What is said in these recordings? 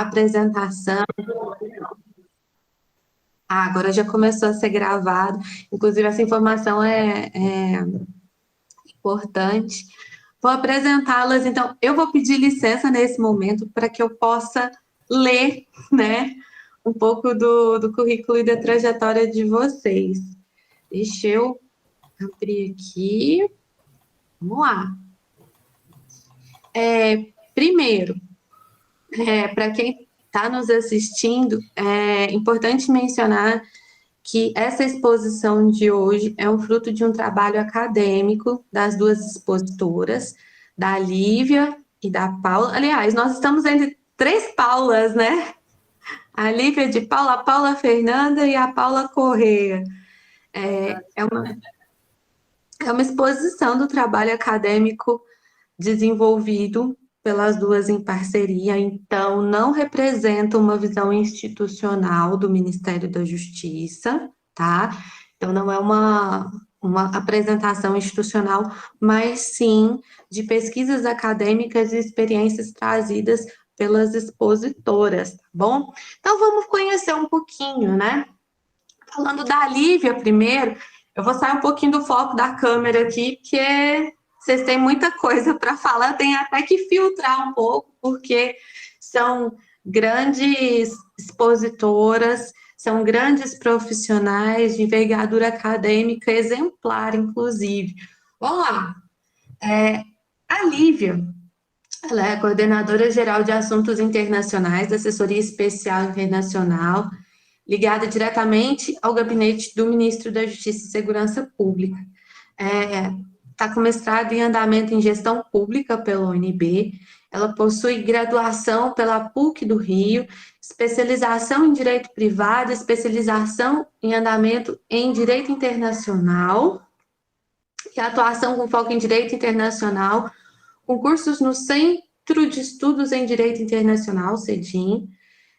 Apresentação. Agora já começou a ser gravado. Inclusive, essa informação é importante. Vou apresentá-las, então, eu vou pedir licença nesse momento para que eu possa ler, né, um pouco do currículo e da trajetória de vocês. Deixa eu abrir aqui. Vamos lá. Primeiro, para quem está nos assistindo, é importante mencionar que essa exposição de hoje é um fruto de um trabalho acadêmico das duas expositoras, da Lívia e da Paula. Aliás, nós estamos entre 3 Paulas, né? A Lívia de Paula, a Paula Fernanda e a Paula Corrêa. É uma exposição do trabalho acadêmico desenvolvido pelas duas em parceria, então não representa uma visão institucional do Ministério da Justiça, tá? Então não é uma apresentação institucional, mas sim de pesquisas acadêmicas e experiências trazidas pelas expositoras, tá bom? Então vamos conhecer um pouquinho, né? Falando da Lívia primeiro, eu vou sair um pouquinho do foco da câmera aqui, porque vocês têm muita coisa para falar, tem até que filtrar um pouco, porque são grandes expositoras, são grandes profissionais de envergadura acadêmica exemplar, inclusive. Vamos lá. A Lívia, ela é coordenadora geral de assuntos internacionais da Assessoria Especial Internacional, ligada diretamente ao gabinete do Ministro da Justiça e Segurança Pública. Está com mestrado em andamento em gestão pública pela UNB, ela possui graduação pela PUC do Rio, especialização em direito privado, especialização em andamento em direito internacional e atuação com foco em direito internacional, com cursos no Centro de Estudos em Direito Internacional, CEDIM,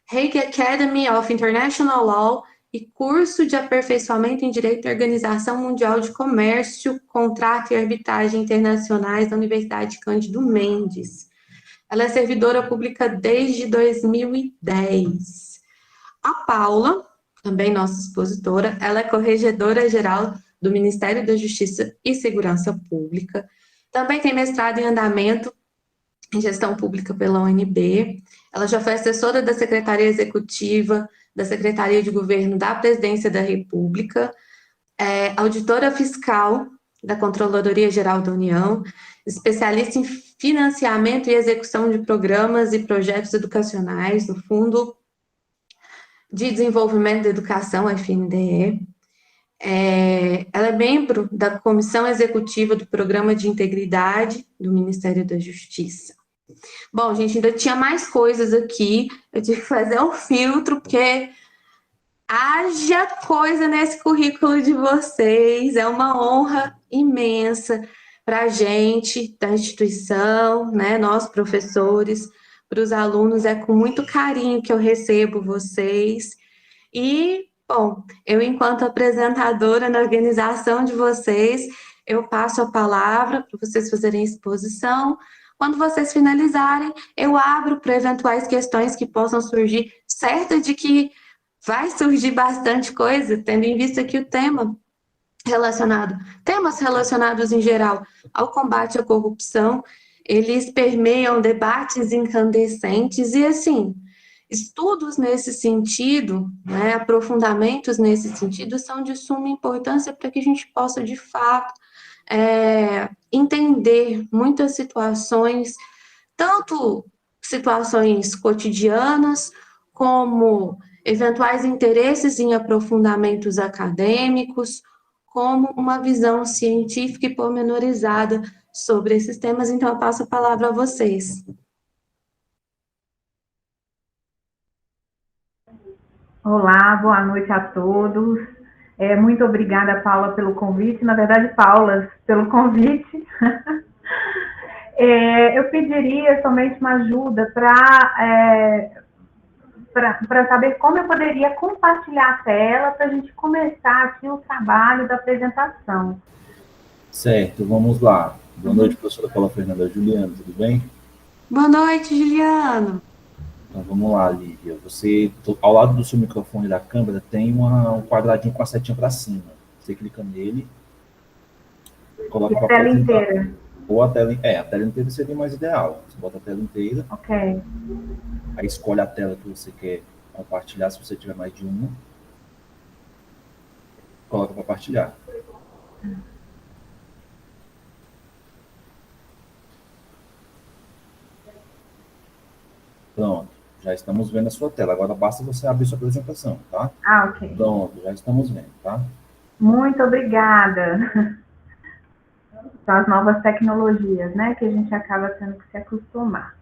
Hague Academy of International Law e curso de aperfeiçoamento em Direito e Organização Mundial de Comércio, Contrato e Arbitragem Internacionais da Universidade Cândido Mendes. Ela é servidora pública desde 2010. A Paula, também nossa expositora, ela é corregedora-geral do Ministério da Justiça e Segurança Pública. Também tem mestrado em andamento em gestão pública pela UNB. Ela já foi assessora da Secretaria Executiva, da Secretaria de Governo da Presidência da República, auditora fiscal da Controladoria Geral da União, especialista em financiamento e execução de programas e projetos educacionais no Fundo de Desenvolvimento da Educação, FNDE. Ela é membro da Comissão Executiva do Programa de Integridade do Ministério da Justiça. Bom, gente, ainda tinha mais coisas aqui, eu tive que fazer um filtro, porque haja coisa nesse currículo de vocês, é uma honra imensa para a gente, da instituição, né, nós professores, para os alunos, é com muito carinho que eu recebo vocês, e, bom, eu enquanto apresentadora na organização de vocês, eu passo a palavra para vocês fazerem a exposição. Quando vocês finalizarem, eu abro para eventuais questões que possam surgir, certa de que vai surgir bastante coisa, tendo em vista que o temas relacionados em geral ao combate à corrupção, eles permeiam debates incandescentes e, assim, estudos nesse sentido, né, aprofundamentos nesse sentido, são de suma importância para que a gente possa, de fato, entender muitas situações, tanto situações cotidianas, como eventuais interesses em aprofundamentos acadêmicos, como uma visão científica e pormenorizada sobre esses temas. Então, eu passo a palavra a vocês. Olá, boa noite a todos. Muito obrigada, Paula, pelo convite. Na verdade, Paulas, pelo convite. Eu pediria somente uma ajuda para saber como eu poderia compartilhar a tela para a gente começar aqui o trabalho da apresentação. Certo, vamos lá. Boa noite, professora Paula Fernanda. Juliano, tudo bem? Boa noite, Juliano. Então vamos lá, Lívia. Você, ao lado do seu microfone da câmera, tem um quadradinho com a setinha para cima. Você clica nele, E coloca a para tela apresentar. inteira? Ou a tela inteira seria mais ideal. Você bota a tela inteira, Ok. aí escolhe a tela que você quer compartilhar, se você tiver mais de uma. Coloca para compartilhar. Pronto, já estamos vendo a sua tela. Agora basta você abrir sua apresentação, tá? Ah, ok. Pronto, já estamos vendo, tá? Muito obrigada. São as novas tecnologias, né, que a gente acaba tendo que se acostumar.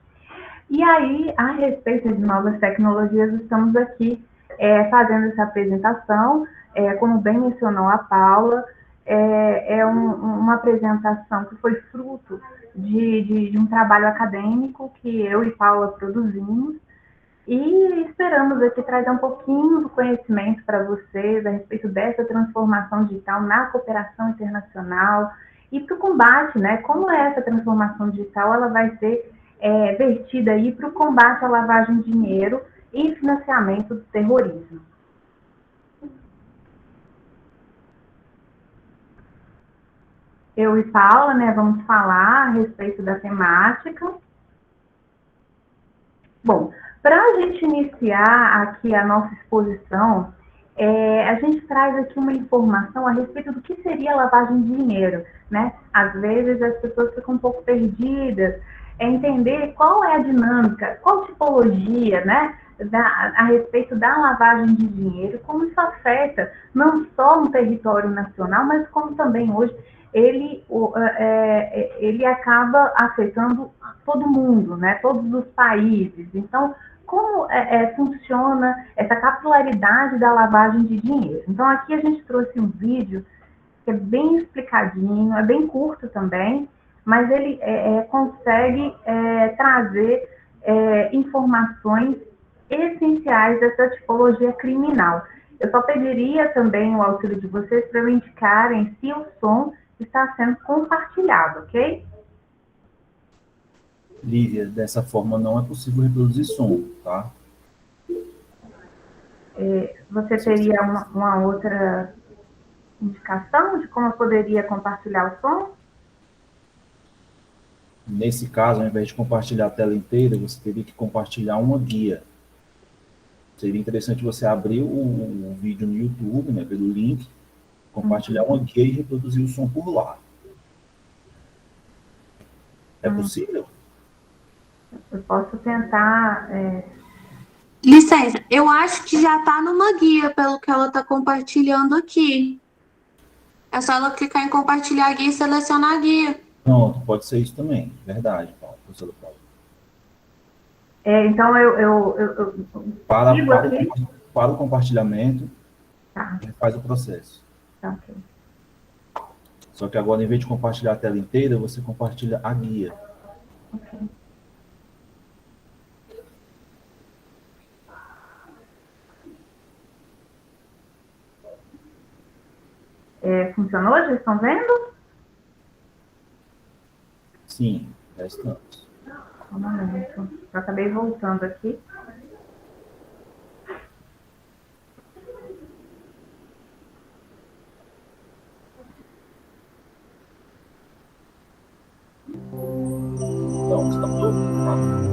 E aí, a respeito de novas tecnologias, estamos aqui fazendo essa apresentação, como bem mencionou a Paula, uma apresentação que foi fruto de um trabalho acadêmico que eu e Paula produzimos, e esperamos aqui trazer um pouquinho do conhecimento para vocês a respeito dessa transformação digital na cooperação internacional e para o combate, né? Como essa transformação digital ela vai ser vertida aí para o combate à lavagem de dinheiro e financiamento do terrorismo. Eu e Paula, né, vamos falar a respeito da temática. Bom, para a gente iniciar aqui a nossa exposição, a gente traz aqui uma informação a respeito do que seria lavagem de dinheiro, né? Às vezes as pessoas ficam um pouco perdidas, entender qual é a dinâmica, qual tipologia, né, a respeito da lavagem de dinheiro, como isso afeta não só no território nacional, mas como também hoje ele acaba afetando todo mundo, né, todos os países. Então, como funciona essa capilaridade da lavagem de dinheiro? Então, aqui a gente trouxe um vídeo que é bem explicadinho, é bem curto também, mas ele consegue trazer informações essenciais dessa tipologia criminal. Eu só pediria também o auxílio de vocês para me indicarem se o som está sendo compartilhado, ok? Lívia, dessa forma não é possível reproduzir som, tá? Você teria uma outra indicação de como eu poderia compartilhar o som? Nesse caso, ao invés de compartilhar a tela inteira, você teria que compartilhar uma guia. Seria interessante você abrir o vídeo no YouTube, né, pelo link, compartilhar uma guia e reproduzir o som por lá. É possível? Eu posso tentar. Licença, eu acho que já está numa guia, pelo que ela está compartilhando aqui. É só ela clicar em compartilhar a guia e selecionar a guia. Pronto, pode ser isso também. Verdade, Paulo, professora Paula. Então, Para o compartilhamento, tá. faz o processo. Tá, ok. Só que agora, em vez de compartilhar a tela inteira, você compartilha a guia. Ok. Funcionou? Já estão vendo? Sim, já estamos. Um momento. Eu acabei voltando aqui. Então, estamos ouvindo, tá?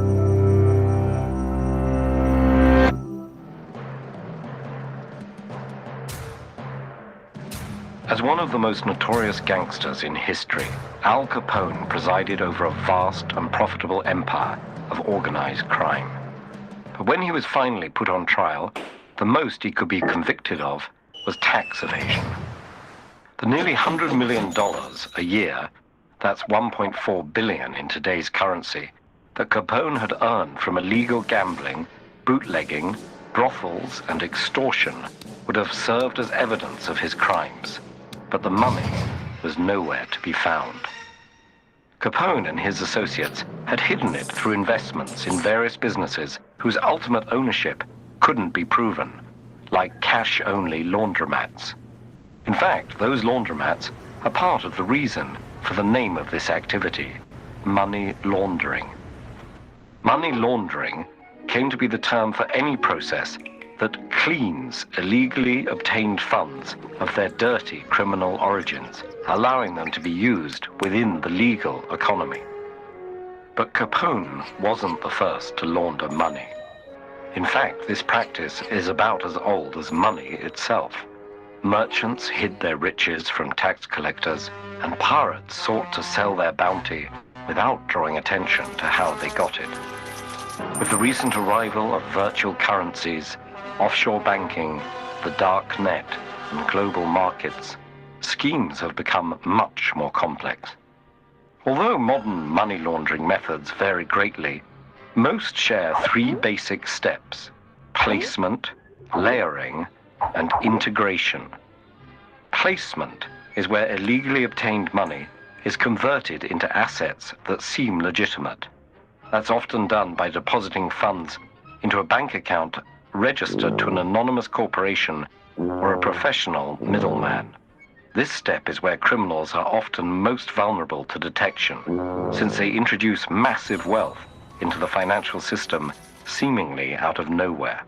As one of the most notorious gangsters in history, Al Capone presided over a vast and profitable empire of organized crime. But when he was finally put on trial, the most he could be convicted of was tax evasion. The nearly $100 million a year, that's 1.4 billion in today's currency, that Capone had earned from illegal gambling, bootlegging, brothels, and extortion would have served as evidence of his crimes. But the money was nowhere to be found. Capone and his associates had hidden it through investments in various businesses whose ultimate ownership couldn't be proven, like cash-only laundromats. In fact, those laundromats are part of the reason for the name of this activity, money laundering. Money laundering came to be the term for any process that cleans illegally obtained funds of their dirty criminal origins, allowing them to be used within the legal economy. But Capone wasn't the first to launder money. In fact, this practice is about as old as money itself. Merchants hid their riches from tax collectors, and pirates sought to sell their bounty without drawing attention to how they got it. With the recent arrival of virtual currencies, offshore banking, the dark net, and global markets, schemes have become much more complex. Although modern money laundering methods vary greatly, most share three basic steps: placement, layering, and integration. Placement is where illegally obtained money is converted into assets that seem legitimate. That's often done by depositing funds into a bank account registered to an anonymous corporation or a professional middleman. This step is where criminals are often most vulnerable to detection, since they introduce massive wealth into the financial system seemingly out of nowhere.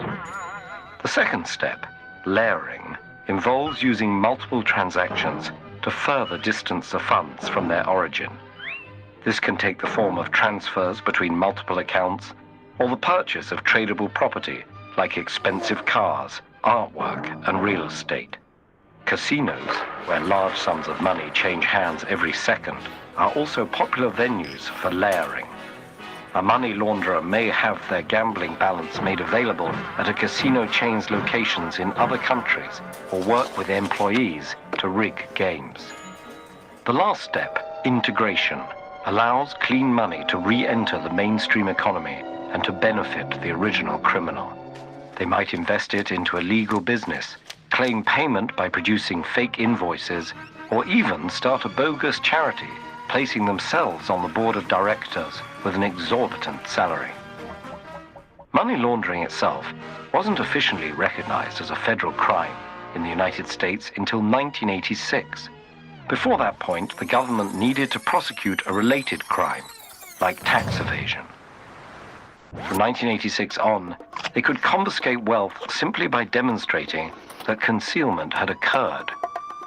The second step, layering, involves using multiple transactions to further distance the funds from their origin. This can take the form of transfers between multiple accounts or the purchase of tradable property like expensive cars, artwork, and real estate. Casinos, where large sums of money change hands every second, are also popular venues for layering. A money launderer may have their gambling balance made available at a casino chain's locations in other countries or work with employees to rig games. The last step, integration, allows clean money to re-enter the mainstream economy and to benefit the original criminal. They might invest it into a legal business, claim payment by producing fake invoices, or even start a bogus charity, placing themselves on the board of directors with an exorbitant salary. Money laundering itself wasn't officially recognized as a federal crime in the United States until 1986. Before that point, the government needed to prosecute a related crime, like tax evasion. From 1986 on, they could confiscate wealth simply by demonstrating that concealment had occurred,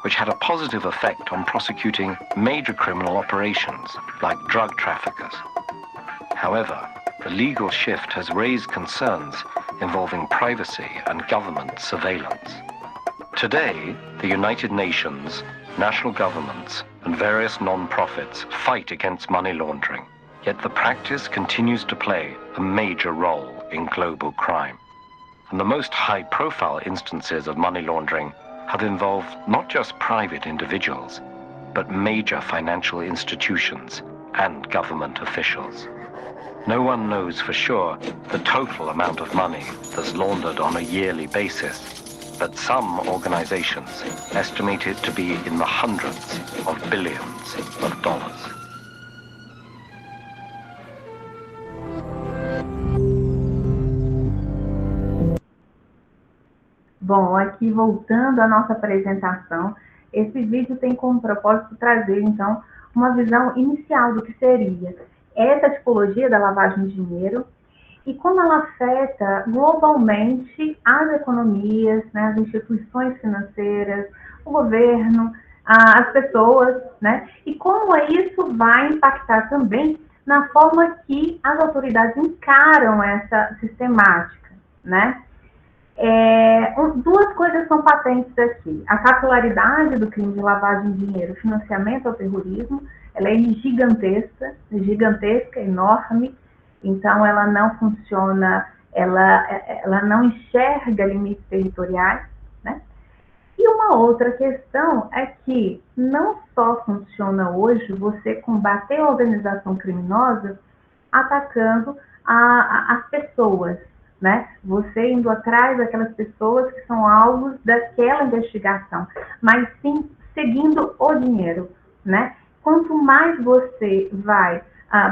which had a positive effect on prosecuting major criminal operations like drug traffickers. However, the legal shift has raised concerns involving privacy and government surveillance. Today, the United Nations, national governments, and various non-profits fight against money laundering, yet the practice continues to play a major role in global crime. And the most high-profile instances of money laundering have involved not just private individuals, but major financial institutions and government officials. No one knows for sure the total amount of money that's laundered on a yearly basis, but some organizations estimate it to be in the hundreds of billions of dollars. Bom, aqui voltando à nossa apresentação, esse vídeo tem como propósito trazer, então, uma visão inicial do que seria essa tipologia da lavagem de dinheiro e como ela afeta globalmente as economias, né, as instituições financeiras, o governo, as pessoas, né, e como isso vai impactar também na forma que as autoridades encaram essa sistemática, né? Duas coisas são patentes aqui. A capilaridade do crime de lavagem de dinheiro, financiamento ao terrorismo, ela é gigantesca, enorme, então ela não funciona, ela não enxerga limites territoriais, né? E uma outra questão é que não só funciona hoje você combater a organização criminosa atacando as pessoas, né? Você indo atrás daquelas pessoas que são alvos daquela investigação, mas sim seguindo o dinheiro, né? Quanto mais você vai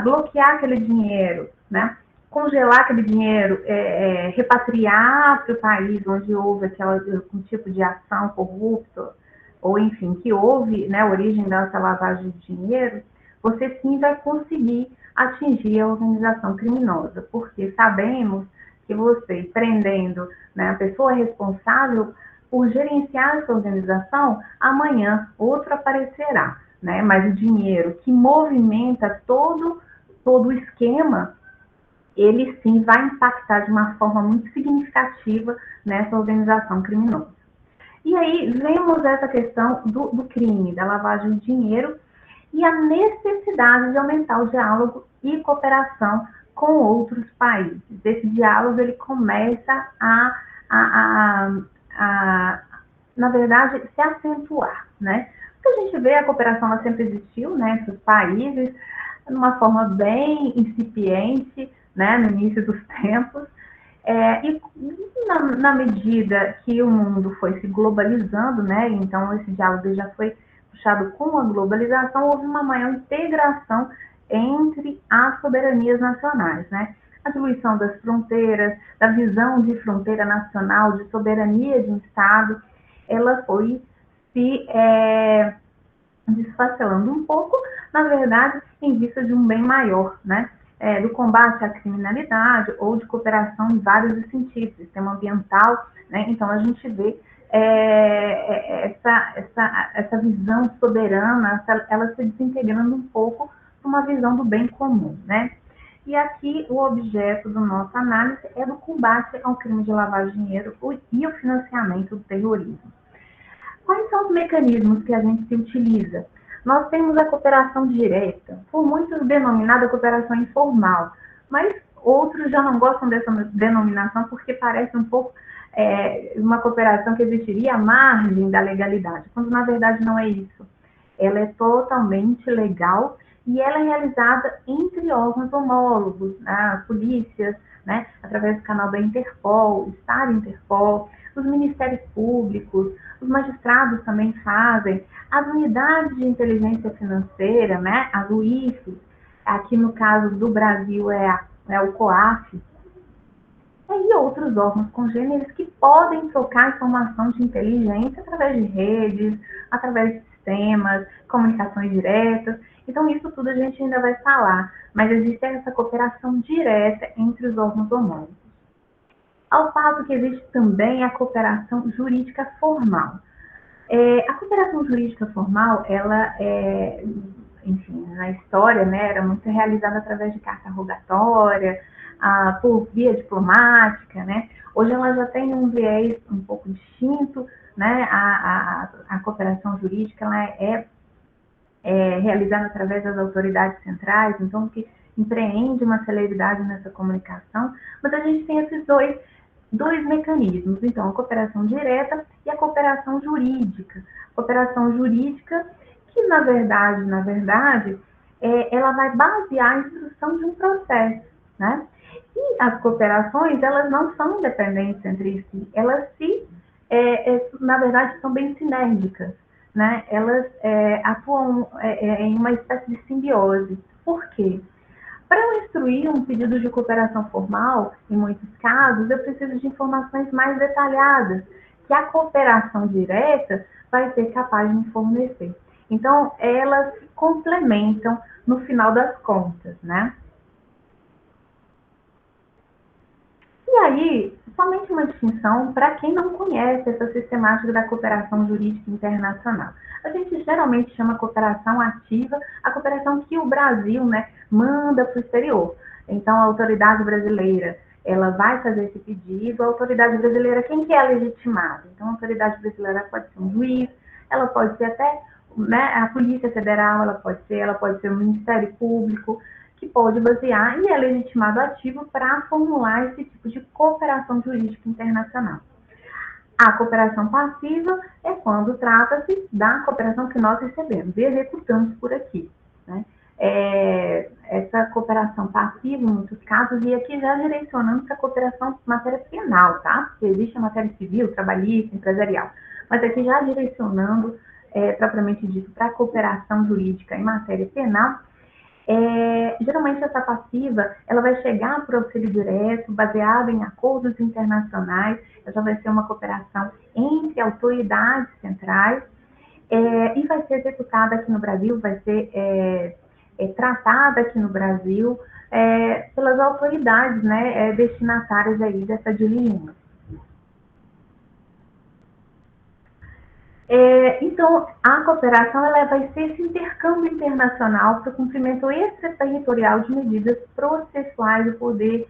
bloquear aquele dinheiro, né? Congelar aquele dinheiro, repatriar para o país onde houve um tipo de ação corrupta, ou enfim, que houve, né, a origem dessa lavagem de dinheiro, você sim vai conseguir atingir a organização criminosa, porque sabemos que você, prendendo, né, a pessoa responsável por gerenciar essa organização, amanhã outro aparecerá, né? Mas o dinheiro que movimenta todo o esquema, ele sim vai impactar de uma forma muito significativa nessa organização criminosa. E aí vemos essa questão do crime, da lavagem de dinheiro e a necessidade de aumentar o diálogo e cooperação com outros países. Esse diálogo ele começa na verdade, se acentuar, né? Porque a gente vê a cooperação, ela sempre existiu, né, entre os países, de uma forma bem incipiente, né, no início dos tempos, e na medida que o mundo foi se globalizando, né, então esse diálogo já foi puxado com a globalização, houve uma maior integração entre as soberanias nacionais, né? A diluição das fronteiras, da visão de fronteira nacional, de soberania de um Estado, ela foi se desfacelando um pouco, na verdade, em vista de um bem maior, né? Do combate à criminalidade ou de cooperação em vários sentidos, sistema ambiental, né? Então, a gente vê essa visão soberana, ela se desintegrando um pouco para uma visão do bem comum, né? E aqui o objeto do nosso análise é do combate ao crime de lavagem de dinheiro e o financiamento do terrorismo. Quais são os mecanismos que a gente se utiliza? Nós temos a cooperação direta, por muitos denominada cooperação informal, mas outros já não gostam dessa denominação porque parece um pouco uma cooperação que existiria à margem da legalidade, quando na verdade não é isso. Ela é totalmente legal e ela é realizada entre órgãos homólogos, né, polícias, né, através do canal da Interpol, Estado Interpol, os ministérios públicos, os magistrados também fazem, as unidades de inteligência financeira, né, as UIFs, aqui no caso do Brasil é o COAF, e outros órgãos congêneres que podem trocar informação de inteligência através de redes, através de sistemas, comunicações diretas. Então, isso tudo a gente ainda vai falar, mas existe essa cooperação direta entre os órgãos homólogos. Ao passo que existe também a cooperação jurídica formal. A cooperação jurídica formal, ela enfim, na história, né, era muito realizada através de carta rogatória, por via diplomática, né? Hoje ela já tem um viés um pouco distinto, né? A cooperação jurídica ela é realizada através das autoridades centrais, então que empreende uma celeridade nessa comunicação, mas a gente tem esses dois mecanismos, então a cooperação direta e a cooperação jurídica. Cooperação jurídica que, na verdade, ela vai basear a instrução de um processo, né? E as cooperações, elas não são independentes entre si, elas na verdade, são bem sinérgicas, né? Elas atuam em uma espécie de simbiose. Por quê? Para eu instruir um pedido de cooperação formal, em muitos casos, eu preciso de informações mais detalhadas, que a cooperação direta vai ser capaz de me fornecer. Então, elas se complementam no final das contas, né? E aí, somente uma distinção para quem não conhece essa sistemática da cooperação jurídica internacional. A gente geralmente chama cooperação ativa a cooperação que o Brasil, né, manda para o exterior. Então, a autoridade brasileira, ela vai fazer esse pedido, a autoridade brasileira, quem que é legitimado? Então, a autoridade brasileira pode ser um juiz, ela pode ser até, né, a Polícia Federal, ela pode ser o Ministério Público, que pode basear e é legitimado ativo para formular esse tipo de cooperação jurídica internacional. A cooperação passiva é quando trata-se da cooperação que nós recebemos e executamos por aqui, né? Essa cooperação passiva, em muitos casos, e aqui já direcionando para a cooperação em matéria penal, tá? Porque existe a matéria civil, trabalhista, empresarial, mas aqui já direcionando, propriamente dito, para a cooperação jurídica em matéria penal. Geralmente essa passiva, ela vai chegar para o auxílio direto, baseado em acordos internacionais, ela vai ser uma cooperação entre autoridades centrais, e vai ser executada aqui no Brasil, vai ser tratada aqui no Brasil, pelas autoridades, né, destinatárias aí dessa diligência. Então, a cooperação ela vai ser esse intercâmbio internacional para o cumprimento extraterritorial de medidas processuais do poder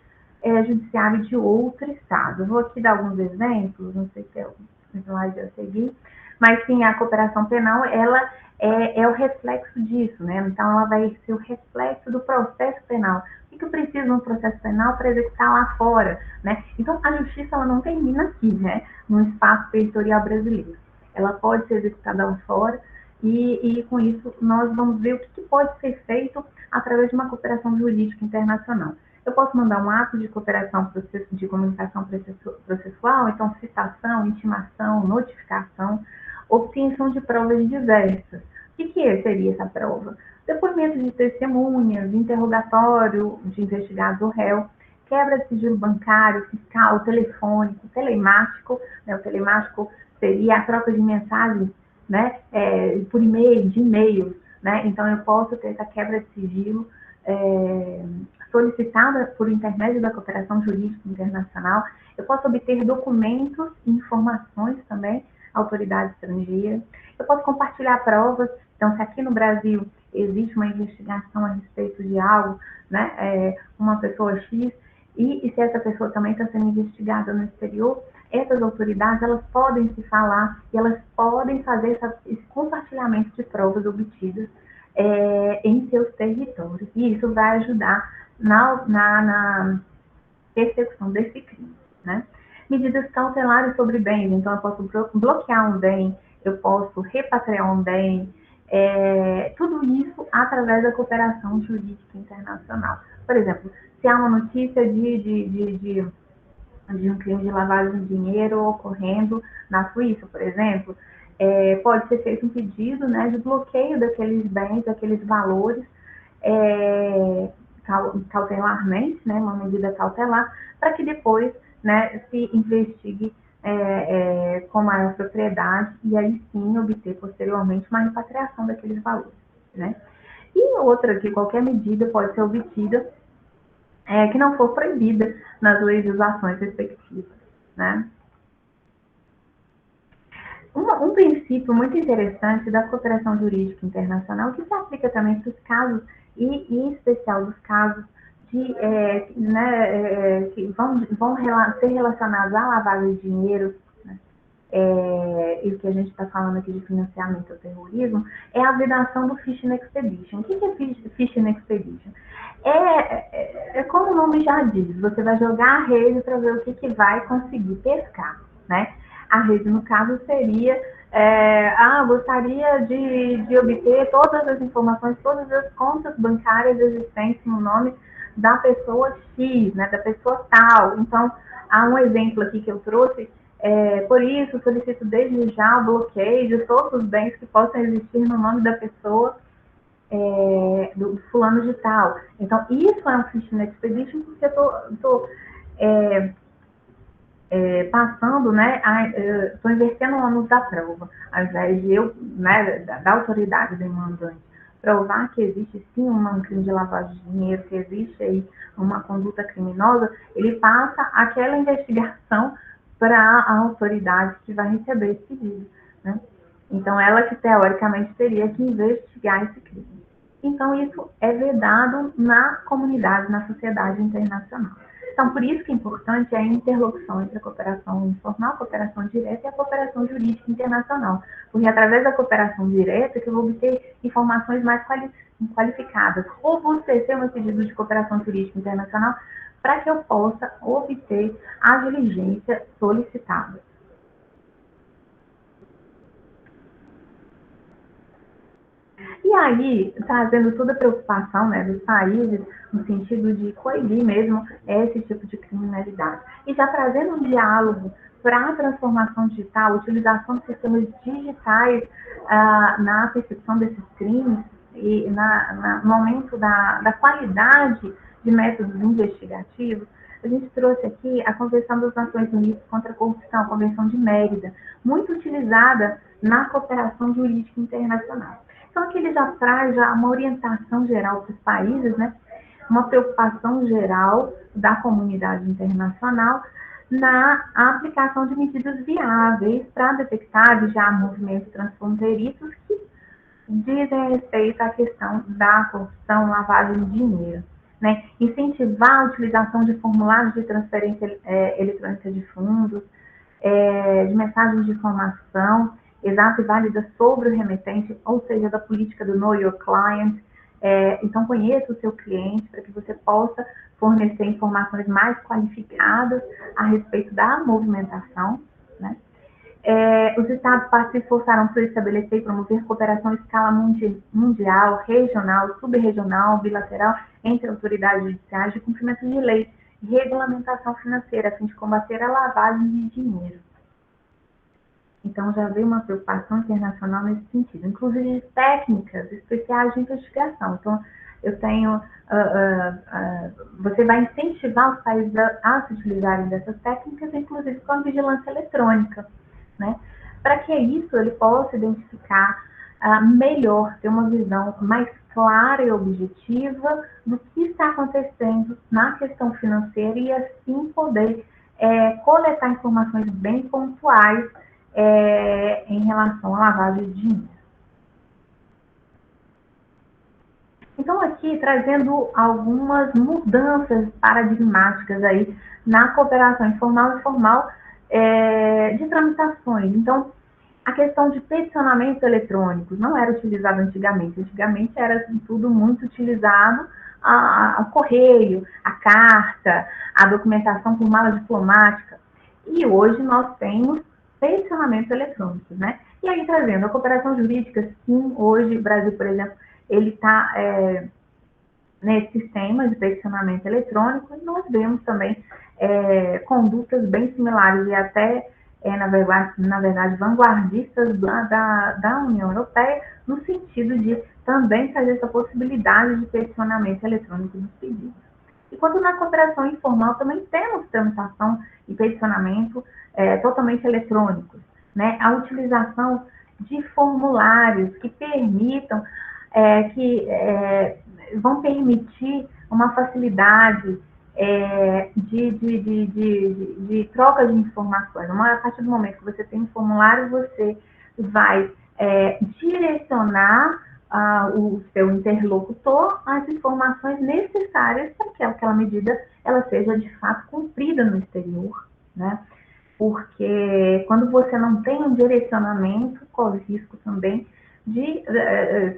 judiciário de outro Estado. Eu vou aqui dar alguns exemplos, não sei se é o slide a seguir, mas sim, a cooperação penal, ela é o reflexo disso, né? Então, ela vai ser o reflexo do processo penal. O que eu preciso no processo penal para executar lá fora, né? Então, a justiça, ela não termina aqui, né? No espaço territorial brasileiro. Ela pode ser executada lá fora e com isso, nós vamos ver o que pode ser feito através de uma cooperação jurídica internacional. Eu posso mandar um ato de cooperação de comunicação processual, então citação, intimação, notificação, obtenção de provas diversas. O que seria essa prova? Depoimento de testemunhas, interrogatório de investigados ou réu, quebra de sigilo bancário, fiscal, telefônico, telemático. Né? O telemático seria a troca de mensagens, né? Por e-mail, de e-mails. Né? Então, eu posso ter essa quebra de sigilo solicitada por intermédio da cooperação jurídica internacional. Eu posso obter documentos e informações também, autoridade estrangeira. Eu posso compartilhar provas. Então, se aqui no Brasil existe uma investigação a respeito de algo, né, uma pessoa X, e se essa pessoa também está sendo investigada no exterior, essas autoridades, elas podem se falar e elas podem fazer esse compartilhamento de provas obtidas em seus territórios. E isso vai ajudar na persecução desse crime, né? Medidas cautelares sobre bens, então eu posso bloquear um bem, eu posso repatriar um bem, tudo isso através da cooperação jurídica internacional. Por exemplo, se há uma notícia de um crime de lavagem de dinheiro ocorrendo na Suíça, por exemplo, pode ser feito um pedido, né, de bloqueio daqueles bens, daqueles valores, cautelarmente, né, uma medida cautelar, para que depois, né, se investigue com maior propriedade e aí sim obter posteriormente uma repatriação daqueles valores, né? E outra, que qualquer medida pode ser obtida que não for proibida nas legislações respectivas, né? Um princípio muito interessante da cooperação jurídica internacional, que se aplica também para os casos, e em especial dos casos que vão ser relacionados à lavagem de dinheiro, né? E o que a gente está falando aqui de financiamento ao terrorismo, é a vedação do Fishing Expedition. O que é Fishing Expedition? Como o nome já diz, você vai jogar a rede para ver o que vai conseguir pescar, né? A rede, no caso, seria, gostaria de obter todas as informações, todas as contas bancárias existentes no nome da pessoa X, né, da pessoa tal. Então, há um exemplo aqui que eu trouxe, por isso, solicito desde já o bloqueio de todos os bens que possam existir no nome da pessoa do fulano de tal. Então, isso é um Fishing Expedition, porque eu estou passando, né, estou invertendo o ônus da prova, ao invés de eu, né, da autoridade demandante, provar que existe sim um crime de lavagem de dinheiro, que existe aí uma conduta criminosa, ele passa aquela investigação para a autoridade que vai receber esse pedido, né? Então, ela que teoricamente teria que investigar esse crime. Então, isso é vedado na comunidade, na sociedade internacional. Então, por isso que é importante a interlocução entre a cooperação informal, a cooperação direta e a cooperação jurídica internacional. Porque é através da cooperação direta que eu vou obter informações mais qualificadas. Ou você ter um pedido de cooperação jurídica internacional para que eu possa obter a diligência solicitada. E aí, trazendo toda a preocupação, né, dos países, no sentido de coibir mesmo esse tipo de criminalidade. E já trazendo um diálogo para a transformação digital, utilização de sistemas digitais na percepção desses crimes e no aumento da qualidade de métodos investigativos, a gente trouxe aqui a Convenção das Nações Unidas contra a Corrupção, a Convenção de Mérida, muito utilizada na cooperação jurídica internacional. Então, aqui ele já traz uma orientação geral para os países, né, uma preocupação geral da comunidade internacional na aplicação de medidas viáveis para detectar já movimentos transfronteiriços que dizem respeito à questão da corrupção, lavagem de dinheiro. Né? Incentivar a utilização de formulários de transferência eletrônica de fundos, de mensagens de informação exata e válida sobre o remetente, ou seja, da política do Know Your Client. Então, conheça o seu cliente para que você possa fornecer informações mais qualificadas a respeito da movimentação. Né? Os Estados partes se esforçaram por estabelecer e promover cooperação em escala mundial, regional, subregional, bilateral, entre autoridades judiciais de cumprimento de lei e regulamentação financeira, a fim de combater a lavagem de dinheiro. Então, já veio uma preocupação internacional nesse sentido, inclusive técnicas especiais de investigação. Então, eu tenho, você vai incentivar os países a se utilizarem dessas técnicas, inclusive com a vigilância eletrônica, né? Para que isso ele possa identificar melhor, ter uma visão mais clara e objetiva do que está acontecendo na questão financeira e assim poder coletar informações bem pontuais em relação à lavagem de dinheiro. Então, aqui, trazendo algumas mudanças paradigmáticas aí na cooperação informal e formal de tramitações. Então, a questão de peticionamentos eletrônicos não era utilizado antigamente. Antigamente era tudo muito utilizado o correio, a carta, a documentação por mala diplomática. E hoje nós temos peticionamentos eletrônicos, né? E aí, trazendo a cooperação jurídica, sim, hoje o Brasil, por exemplo, ele está nesse sistema de peticionamento eletrônico, e nós vemos também condutas bem similares e até, na verdade, vanguardistas da União Europeia, no sentido de também trazer essa possibilidade de peticionamento eletrônico dos pedidos. Enquanto na cooperação informal também temos tramitação e peticionamento totalmente eletrônicos, né? A utilização de formulários que permitam, vão permitir uma facilidade de troca de informações. A partir do momento que você tem um formulário, você vai direcionar o seu interlocutor às informações necessárias para que aquela medida ela seja de fato cumprida no exterior, né? Porque quando você não tem um direcionamento, corre risco também de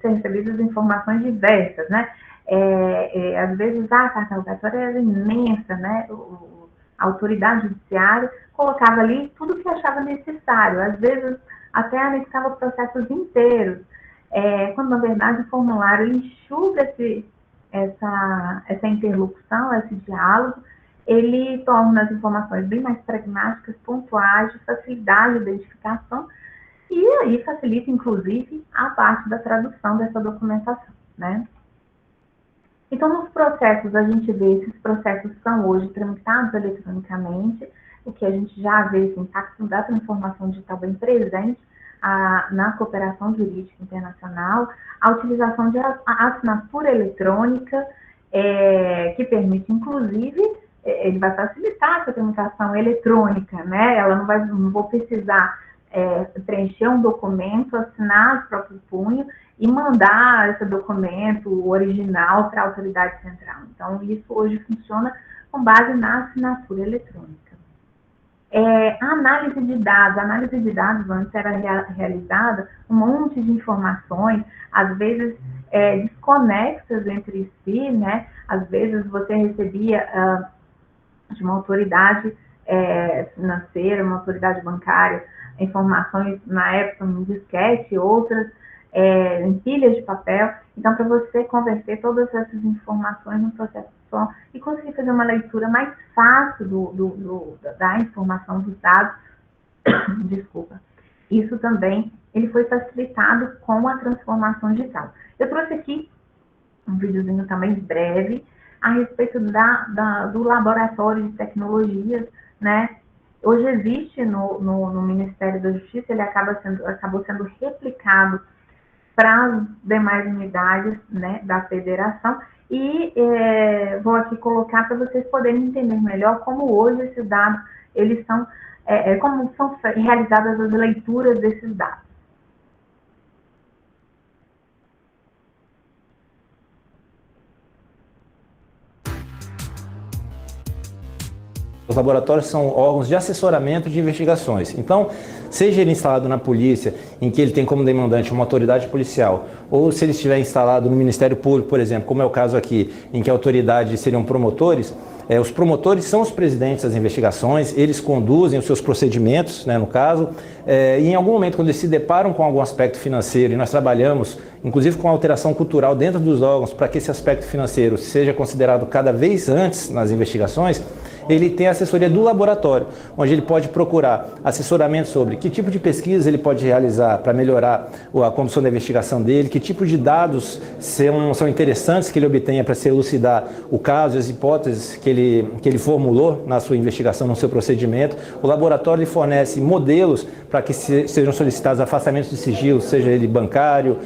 ser recebidas informações diversas, né? Às vezes a carta rogatória era imensa, né? A autoridade judiciária colocava ali tudo o que achava necessário, às vezes até anexava processos inteiros, quando na verdade o formulário enxuga essa interlocução, esse diálogo, ele torna as informações bem mais pragmáticas, pontuais, de facilidade de identificação, e aí facilita, inclusive, a parte da tradução dessa documentação, né? Então, nos processos, a gente vê esses processos são hoje tramitados eletronicamente, o que a gente já vê esse impacto da transformação digital bem presente na cooperação jurídica internacional, a utilização de assinatura eletrônica, que permite, inclusive, ele vai facilitar essa tramitação eletrônica, né? Ela não vou precisar preencher um documento, assinar de próprio punho e mandar esse documento original para a autoridade central. Então, isso hoje funciona com base na assinatura eletrônica. A análise de dados antes era realizada um monte de informações, às vezes desconexas entre si, né? Às vezes você recebia de uma autoridade financeira, uma autoridade bancária, informações na época em disquete, outras em pilhas de papel. Então, para você converter todas essas informações num processo só e conseguir fazer uma leitura mais fácil da informação dos dados, desculpa, isso também ele foi facilitado com a transformação digital. Eu trouxe aqui um videozinho também breve a respeito do laboratório de tecnologias, né? Hoje existe no Ministério da Justiça, ele acabou sendo replicado para as demais unidades, né, da federação, E vou aqui colocar para vocês poderem entender melhor como hoje esses dados, eles são, como são realizadas as leituras desses dados. Os laboratórios são órgãos de assessoramento de investigações. Então, seja ele instalado na polícia, em que ele tem como demandante uma autoridade policial, ou se ele estiver instalado no Ministério Público, por exemplo, como é o caso aqui, em que a autoridade seriam promotores, os promotores são os presidentes das investigações, eles conduzem os seus procedimentos, né, no caso, e em algum momento, quando eles se deparam com algum aspecto financeiro, e nós trabalhamos, inclusive com alteração cultural dentro dos órgãos, para que esse aspecto financeiro seja considerado cada vez antes nas investigações, ele tem a assessoria do laboratório, onde ele pode procurar assessoramento sobre que tipo de pesquisa ele pode realizar para melhorar a condução da investigação dele, que tipo de dados são interessantes que ele obtenha para se elucidar o caso e as hipóteses que ele formulou na sua investigação, no seu procedimento. O laboratório lhe fornece modelos para que sejam solicitados afastamentos de sigilo, seja ele bancário,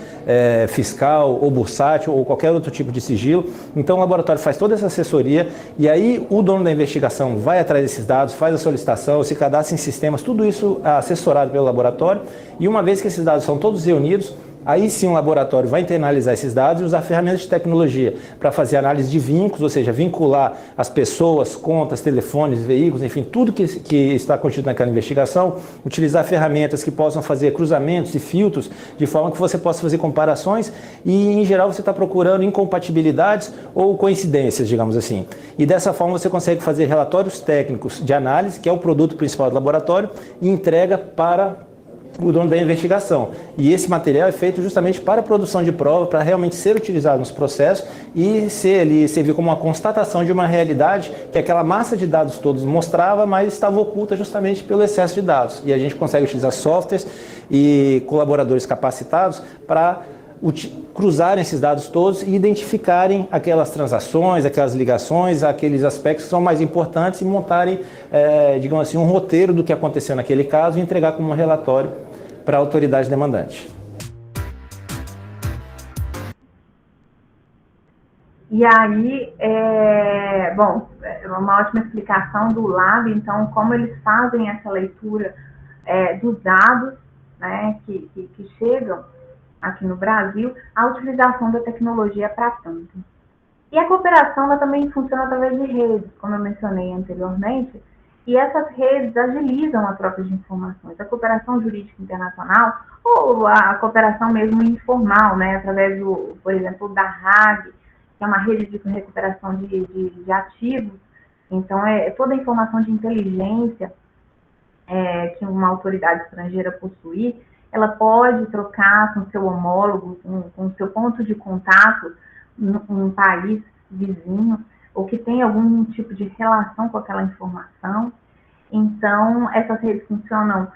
fiscal ou bursátil ou qualquer outro tipo de sigilo. Então o laboratório faz toda essa assessoria e aí o dono da investigação vai atrás desses dados, faz a solicitação, se cadastra em sistemas, tudo isso é assessorado pelo laboratório, e uma vez que esses dados são todos reunidos, aí sim o laboratório vai internalizar esses dados e usar ferramentas de tecnologia para fazer análise de vínculos, ou seja, vincular as pessoas, contas, telefones, veículos, enfim, tudo que está contido naquela investigação, utilizar ferramentas que possam fazer cruzamentos e filtros, de forma que você possa fazer comparações e, em geral, você está procurando incompatibilidades ou coincidências, digamos assim. E dessa forma você consegue fazer relatórios técnicos de análise, que é o produto principal do laboratório, e entrega para o dono da investigação. E esse material é feito justamente para a produção de prova, para realmente ser utilizado nos processos e servir como uma constatação de uma realidade que aquela massa de dados todos mostrava, mas estava oculta justamente pelo excesso de dados. E a gente consegue utilizar softwares e colaboradores capacitados para cruzarem esses dados todos e identificarem aquelas transações, aquelas ligações, aqueles aspectos que são mais importantes e montarem, digamos assim, um roteiro do que aconteceu naquele caso e entregar como um relatório para a autoridade demandante. E aí, uma ótima explicação do lab, então, como eles fazem essa leitura dos dados, né, que chegam aqui no Brasil, a utilização da tecnologia para tanto. E a cooperação ela também funciona através de redes, como eu mencionei anteriormente, e essas redes agilizam a troca de informações. A cooperação jurídica internacional, ou a cooperação mesmo informal, né, através, por exemplo, da RAG, que é uma rede de recuperação de ativos. Então, toda a informação de inteligência que uma autoridade estrangeira possuir, ela pode trocar com seu homólogo, com seu ponto de contato num país vizinho, ou que tem algum tipo de relação com aquela informação. Então, essas redes funcionam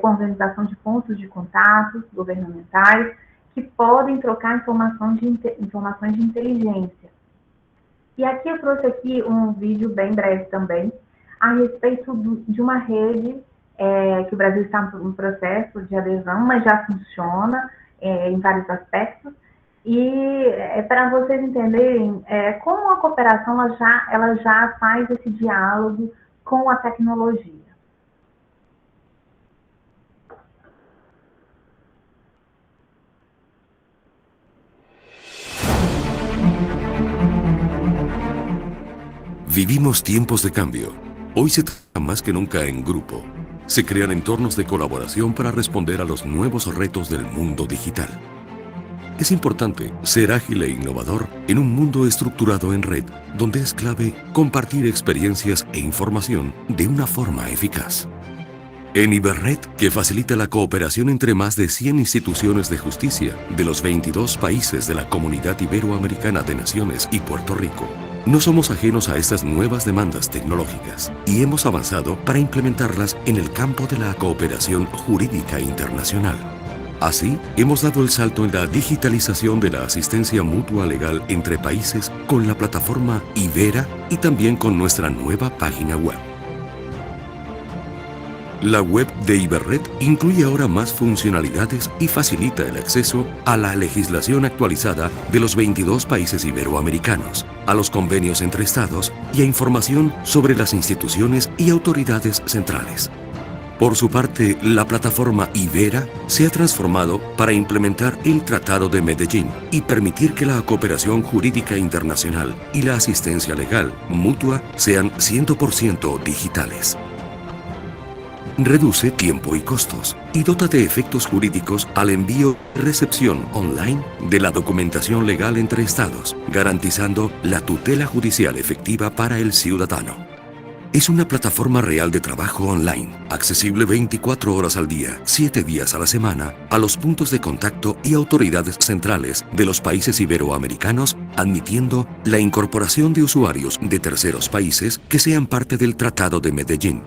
com a organização de pontos de contato governamentais, que podem trocar informações de inteligência. E aqui eu trouxe aqui um vídeo bem breve também, a respeito de uma rede que o Brasil está no processo de adesão, mas já funciona em vários aspectos. E para vocês entenderem como a cooperação ela já faz esse diálogo com a tecnologia. Vivimos tiempos de cambio. Hoy se trabaja más que nunca en grupo. Se crean entornos de colaboración para responder a los nuevos retos del mundo digital. Es importante ser ágil e innovador en un mundo estructurado en red, donde es clave compartir experiencias e información de una forma eficaz. En Iberred, que facilita la cooperación entre más de 100 instituciones de justicia de los 22 países de la Comunidad Iberoamericana de Naciones y Puerto Rico, no somos ajenos a estas nuevas demandas tecnológicas y hemos avanzado para implementarlas en el campo de la cooperación jurídica internacional. Así, hemos dado el salto en la digitalización de la asistencia mutua legal entre países con la plataforma Ibera y también con nuestra nueva página web. La web de Iberred incluye ahora más funcionalidades y facilita el acceso a la legislación actualizada de los 22 países iberoamericanos, a los convenios entre estados y a información sobre las instituciones y autoridades centrales. Por su parte, la plataforma Ibera se ha transformado para implementar el Tratado de Medellín y permitir que la cooperación jurídica internacional y la asistencia legal mutua sean 100% digitales. Reduce tiempo y costos y dota de efectos jurídicos al envío y recepción online de la documentación legal entre estados, garantizando la tutela judicial efectiva para el ciudadano. Es una plataforma real de trabajo online, accesible 24 horas al día, 7 días a la semana, a los puntos de contacto y autoridades centrales de los países iberoamericanos, admitiendo la incorporación de usuarios de terceros países que sean parte del Tratado de Medellín,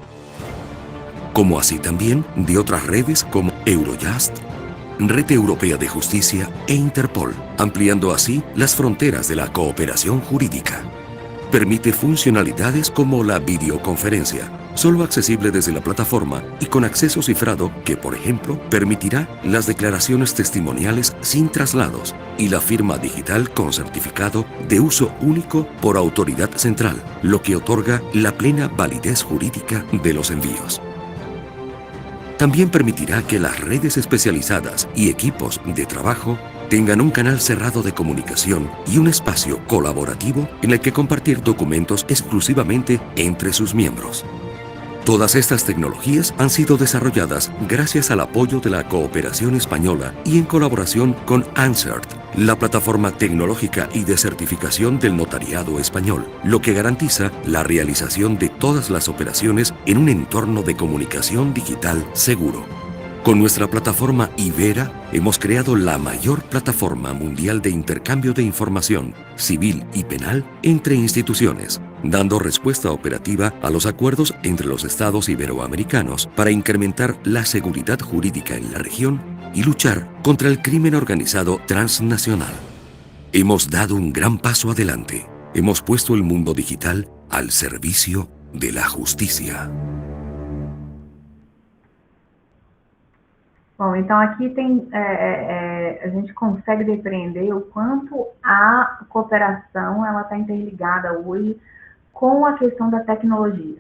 como así también de otras redes como Eurojust, Red Europea de Justicia e Interpol, ampliando así las fronteras de la cooperación jurídica. Permite funcionalidades como la videoconferencia, solo accesible desde la plataforma y con acceso cifrado que, por ejemplo, permitirá las declaraciones testimoniales sin traslados y la firma digital con certificado de uso único por autoridad central, lo que otorga la plena validez jurídica de los envíos. También permitirá que las redes especializadas y equipos de trabajo tengan un canal cerrado de comunicación y un espacio colaborativo en el que compartir documentos exclusivamente entre sus miembros. Todas estas tecnologías han sido desarrolladas gracias al apoyo de la cooperación española y en colaboración con ANSERT, la plataforma tecnológica y de certificación del notariado español, lo que garantiza la realización de todas las operaciones en un entorno de comunicación digital seguro. Con nuestra plataforma Ibera hemos creado la mayor plataforma mundial de intercambio de información civil y penal entre instituciones, dando respuesta operativa a los acuerdos entre los estados iberoamericanos para incrementar la seguridad jurídica en la región y luchar contra el crimen organizado transnacional. Hemos dado un gran paso adelante. Hemos puesto el mundo digital al servicio de la justicia. Bom, então aqui tem, a gente consegue depreender o quanto a cooperação ela está interligada hoje com a questão da tecnologia,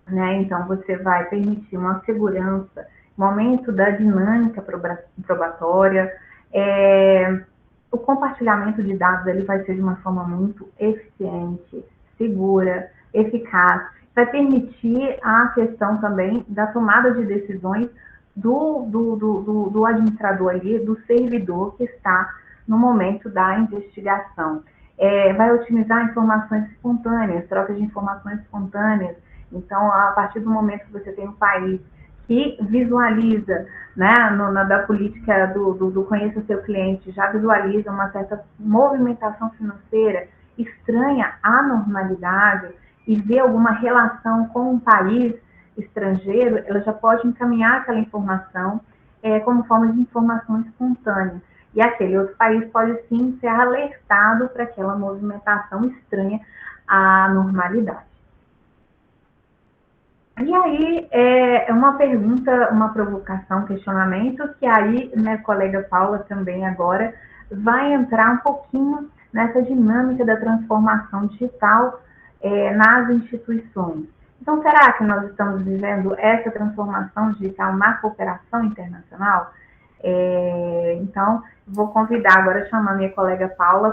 né? Então você vai permitir uma segurança, momento da dinâmica probatória, o compartilhamento de dados ele vai ser de uma forma muito eficiente, segura, eficaz, vai permitir a questão também da tomada de decisões do administrador ali, do servidor que está no momento da investigação. Vai otimizar informações espontâneas, troca de informações espontâneas. Então, a partir do momento que você tem um país que visualiza, né, da política do conheça seu cliente, já visualiza uma certa movimentação financeira, estranha à normalidade e vê alguma relação com um país estrangeiro, ela já pode encaminhar aquela informação como forma de informação espontânea. E aquele outro país pode sim ser alertado para aquela movimentação estranha à normalidade. E aí, uma pergunta, uma provocação, um questionamento, que aí minha colega Paula também agora vai entrar um pouquinho nessa dinâmica da transformação digital nas instituições. Então, será que nós estamos vivendo essa transformação digital na cooperação internacional? Então, vou convidar agora, chamar minha colega Paula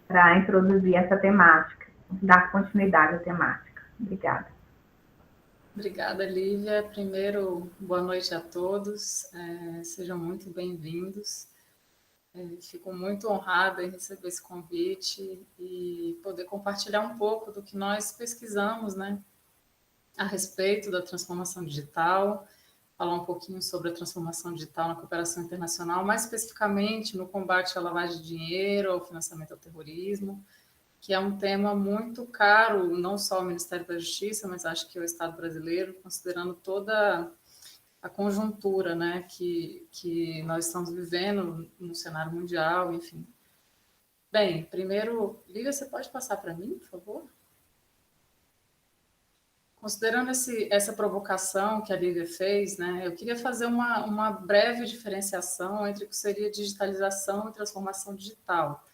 para introduzir essa temática, dar continuidade à temática. Obrigada. Obrigada, Lívia. Primeiro, boa noite a todos. Sejam muito bem-vindos. Fico muito honrada em receber esse convite e poder compartilhar um pouco do que nós pesquisamos, né, a respeito da transformação digital, falar um pouquinho sobre a transformação digital na cooperação internacional, mais especificamente no combate à lavagem de dinheiro, ao financiamento ao terrorismo, que é um tema muito caro, não só ao Ministério da Justiça, mas acho que ao Estado brasileiro, considerando toda a conjuntura, né, que nós estamos vivendo no cenário mundial, enfim. Bem, primeiro, Lívia, você pode passar para mim, por favor? Considerando essa provocação que a Lívia fez, né, eu queria fazer uma breve diferenciação entre o que seria digitalização e transformação digital.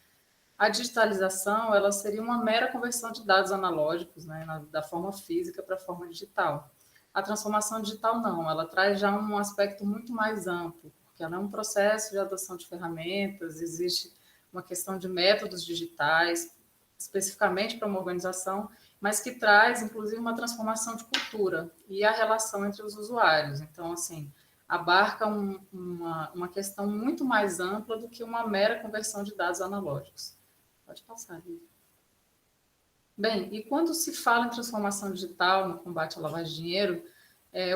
A digitalização, ela seria uma mera conversão de dados analógicos, né, da forma física para a forma digital. A transformação digital não, ela traz já um aspecto muito mais amplo, porque ela é um processo de adoção de ferramentas, existe uma questão de métodos digitais, especificamente para uma organização, mas que traz, inclusive, uma transformação de cultura e a relação entre os usuários. Então, assim, abarca uma questão muito mais ampla do que uma mera conversão de dados analógicos. Pode passar, Lívia. Bem, e quando se fala em transformação digital no combate à lavagem de dinheiro,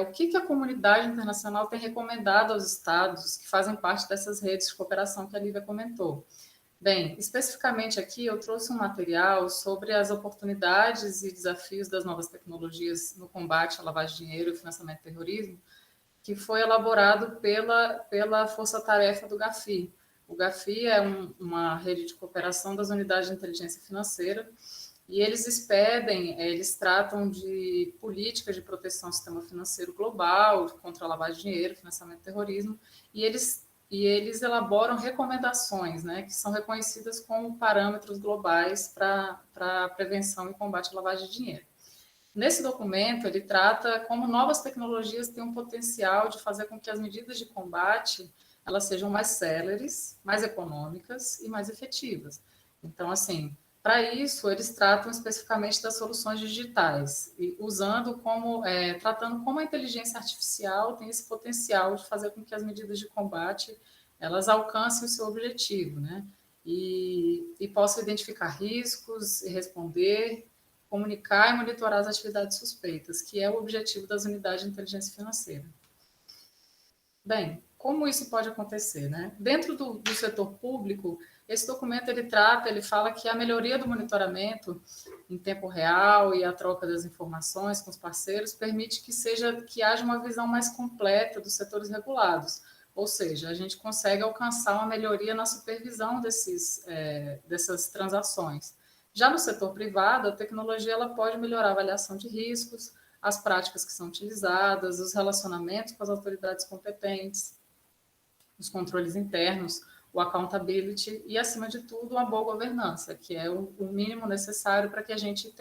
o que a comunidade internacional tem recomendado aos estados que fazem parte dessas redes de cooperação que a Lívia comentou? Bem, especificamente aqui eu trouxe um material sobre as oportunidades e desafios das novas tecnologias no combate à lavagem de dinheiro e financiamento do terrorismo, que foi elaborado pela Força-Tarefa do GAFI. O GAFI é uma rede de cooperação das unidades de inteligência financeira e eles tratam de políticas de proteção ao sistema financeiro global, contra a lavagem de dinheiro, financiamento do terrorismo, e eles elaboram recomendações, né, que são reconhecidas como parâmetros globais para a prevenção e combate à lavagem de dinheiro. Nesse documento, ele trata como novas tecnologias têm um potencial de fazer com que as medidas de combate elas sejam mais céleres, mais econômicas e mais efetivas. Então, assim, para isso, eles tratam especificamente das soluções digitais, e tratando como a inteligência artificial tem esse potencial de fazer com que as medidas de combate elas alcancem o seu objetivo, né? E possam identificar riscos e responder, comunicar e monitorar as atividades suspeitas, que é o objetivo das unidades de inteligência financeira. Bem, como isso pode acontecer, né? Dentro do setor público, esse documento ele fala que a melhoria do monitoramento em tempo real e a troca das informações com os parceiros permite que haja uma visão mais completa dos setores regulados, ou seja, a gente consegue alcançar uma melhoria na supervisão dessas transações. Já no setor privado, a tecnologia ela pode melhorar a avaliação de riscos, as práticas que são utilizadas, os relacionamentos com as autoridades competentes, os controles internos, o accountability e, acima de tudo, uma boa governança, que é o mínimo necessário para que a gente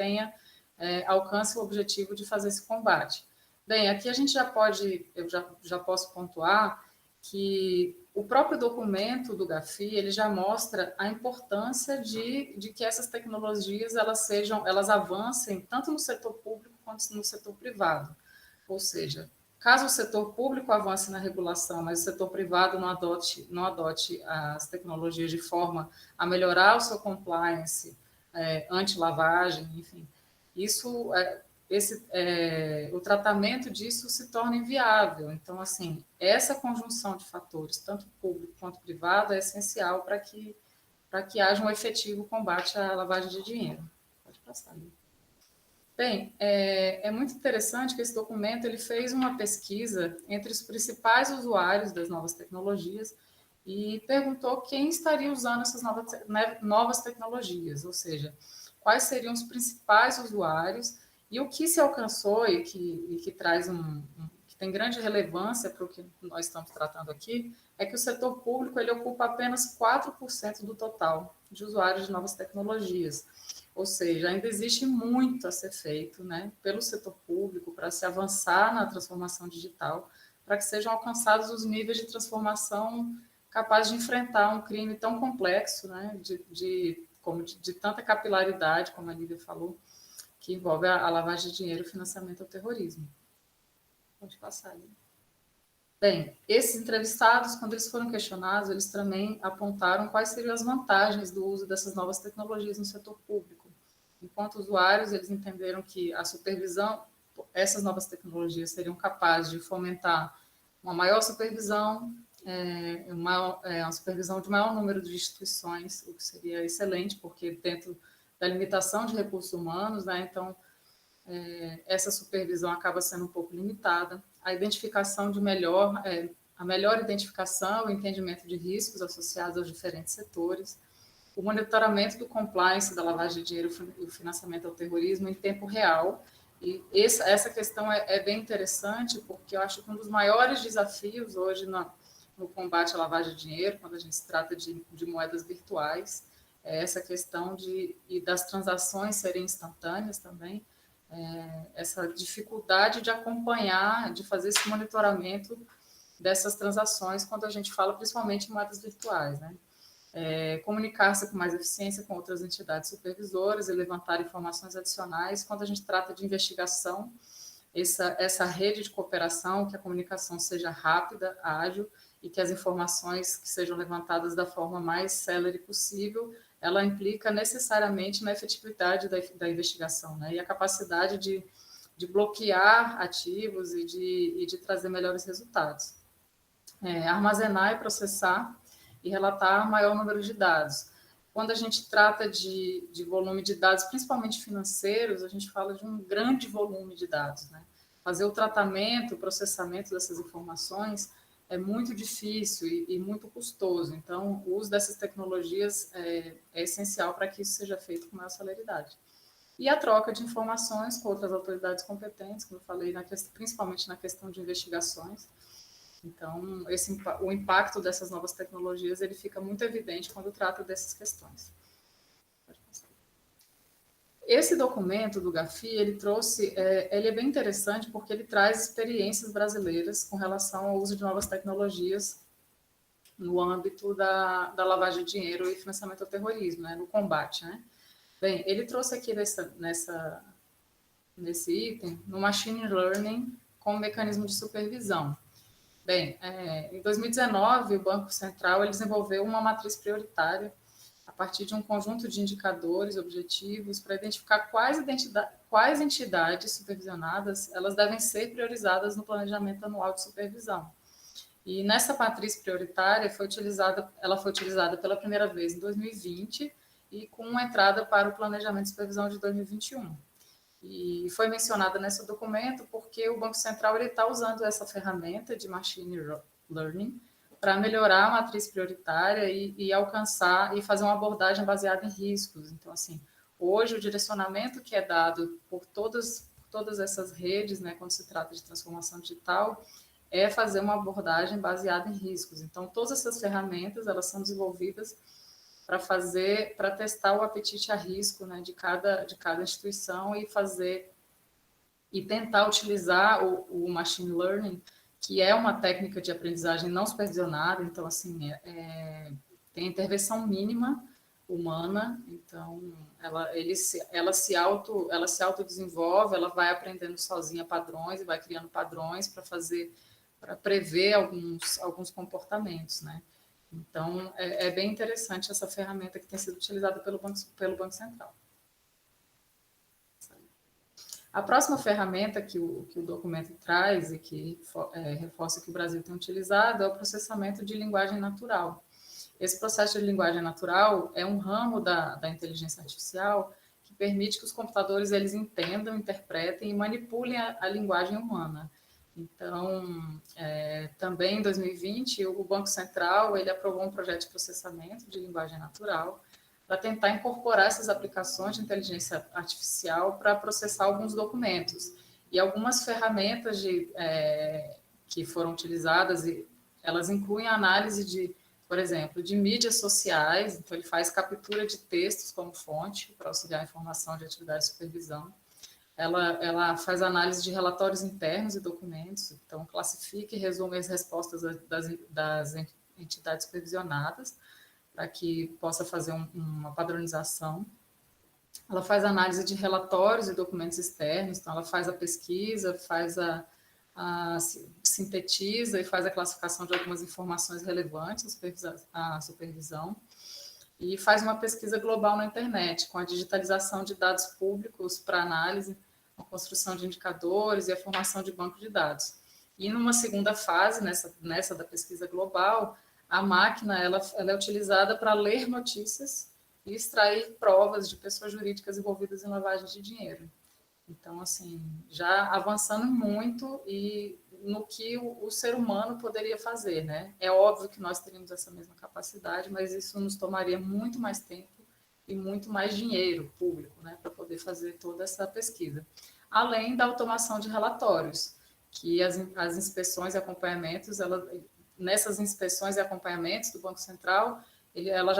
alcance o objetivo de fazer esse combate. Bem, aqui eu já posso pontuar que o próprio documento do GAFI, ele já mostra a importância de que essas tecnologias elas avancem tanto no setor público quanto no setor privado. Ou seja, caso o setor público avance na regulação, mas o setor privado não adote as tecnologias de forma a melhorar o seu compliance, anti-lavagem, enfim, o tratamento disso se torna inviável. Então, assim, essa conjunção de fatores, tanto público quanto privado, é essencial para que haja um efetivo combate à lavagem de dinheiro. Pode passar, Lívia. Bem, é muito interessante que esse documento ele fez uma pesquisa entre os principais usuários das novas tecnologias e perguntou quem estaria usando essas novas tecnologias, ou seja, quais seriam os principais usuários e o que se alcançou e que traz que tem grande relevância para o que nós estamos tratando aqui, é que o setor público ele ocupa apenas 4% do total de usuários de novas tecnologias. Ou seja, ainda existe muito a ser feito, né, pelo setor público para se avançar na transformação digital, para que sejam alcançados os níveis de transformação capazes de enfrentar um crime tão complexo, né, de tanta capilaridade, como a Lívia falou, que envolve a lavagem de dinheiro e o financiamento ao terrorismo. Pode passar, Lívia. Bem, esses entrevistados, quando eles foram questionados, eles também apontaram quais seriam as vantagens do uso dessas novas tecnologias no setor público. Enquanto usuários, eles entenderam que a supervisão, essas novas tecnologias seriam capazes de fomentar uma maior supervisão, uma supervisão de maior número de instituições, o que seria excelente, porque dentro da limitação de recursos humanos, né, então, essa supervisão acaba sendo um pouco limitada. A identificação a melhor identificação e entendimento de riscos associados aos diferentes setores, o monitoramento do compliance da lavagem de dinheiro e o financiamento ao terrorismo em tempo real E essa questão é bem interessante, porque eu acho que um dos maiores desafios hoje no combate à lavagem de dinheiro, quando a gente se trata de moedas virtuais, é essa questão e das transações serem instantâneas também, essa dificuldade de acompanhar, de fazer esse monitoramento dessas transações quando a gente fala principalmente em moedas virtuais, né? Comunicar-se com mais eficiência com outras entidades supervisoras e levantar informações adicionais quando a gente trata de investigação, essa rede de cooperação, que a comunicação seja rápida, ágil e que as informações que sejam levantadas da forma mais célere possível, ela implica necessariamente na efetividade da investigação, né? E a capacidade de bloquear ativos e de trazer melhores resultados. Armazenar e processar e relatar maior número de dados. Quando a gente trata de volume de dados, principalmente financeiros, a gente fala de um grande volume de dados, né? Fazer o tratamento, o processamento dessas informações é muito difícil e muito custoso. Então, o uso dessas tecnologias é essencial para que isso seja feito com maior celeridade. E a troca de informações com outras autoridades competentes, como eu falei, principalmente na questão de investigações. Então, o impacto dessas novas tecnologias ele fica muito evidente quando trata dessas questões. Esse documento do GAFI, ele é bem interessante porque ele traz experiências brasileiras com relação ao uso de novas tecnologias no âmbito da lavagem de dinheiro e financiamento ao terrorismo, né, no combate, né? Bem, ele trouxe aqui nesse item, no Machine Learning como mecanismo de supervisão. Bem, em 2019, o Banco Central ele desenvolveu uma matriz prioritária a partir de um conjunto de indicadores objetivos para identificar quais entidades supervisionadas elas devem ser priorizadas no planejamento anual de supervisão. E nessa matriz prioritária ela foi utilizada pela primeira vez em 2020 e com uma entrada para o planejamento de supervisão de 2021. E foi mencionada nesse documento porque o Banco Central está usando essa ferramenta de Machine Learning para melhorar a matriz prioritária e alcançar e fazer uma abordagem baseada em riscos. Então, assim, hoje o direcionamento que é dado por todas essas redes, né, quando se trata de transformação digital, é fazer uma abordagem baseada em riscos. Então, todas essas ferramentas, elas são desenvolvidas para testar o apetite a risco, né, de cada instituição e tentar utilizar o machine learning, que é uma técnica de aprendizagem não supervisionada, então assim tem intervenção mínima humana, então ela se autodesenvolve, ela vai aprendendo sozinha padrões e vai criando padrões para prever alguns comportamentos, né? Então, é bem interessante essa ferramenta que tem sido utilizada pelo Banco Central. A próxima ferramenta que o documento traz e que reforça que o Brasil tem utilizado é o processamento de linguagem natural. Esse processo de linguagem natural é um ramo da inteligência artificial que permite que os computadores eles entendam, interpretem e manipulem a linguagem humana. Então, também em 2020, o Banco Central ele aprovou um projeto de processamento de linguagem natural para tentar incorporar essas aplicações de inteligência artificial para processar alguns documentos. E algumas ferramentas que foram utilizadas, elas incluem a análise por exemplo, de mídias sociais, então ele faz captura de textos como fonte para auxiliar a informação de atividade de supervisão. Ela faz análise de relatórios internos e documentos, então classifica e resume as respostas das entidades supervisionadas, para que possa fazer uma padronização. Ela faz análise de relatórios e documentos externos, então ela faz a pesquisa, sintetiza e faz a classificação de algumas informações relevantes à supervisão, e faz uma pesquisa global na internet, com a digitalização de dados públicos para análise, a construção de indicadores e a formação de banco de dados. E numa segunda fase, nessa da pesquisa global, a máquina ela é utilizada para ler notícias e extrair provas de pessoas jurídicas envolvidas em lavagem de dinheiro. Então, assim, já avançando muito e no que o ser humano poderia fazer, né? É óbvio que nós teríamos essa mesma capacidade, mas isso nos tomaria muito mais tempo e muito mais dinheiro público, né, para poder fazer toda essa pesquisa. além da automação de relatórios, que as inspeções e acompanhamentos, nessas inspeções e acompanhamentos do Banco Central, ela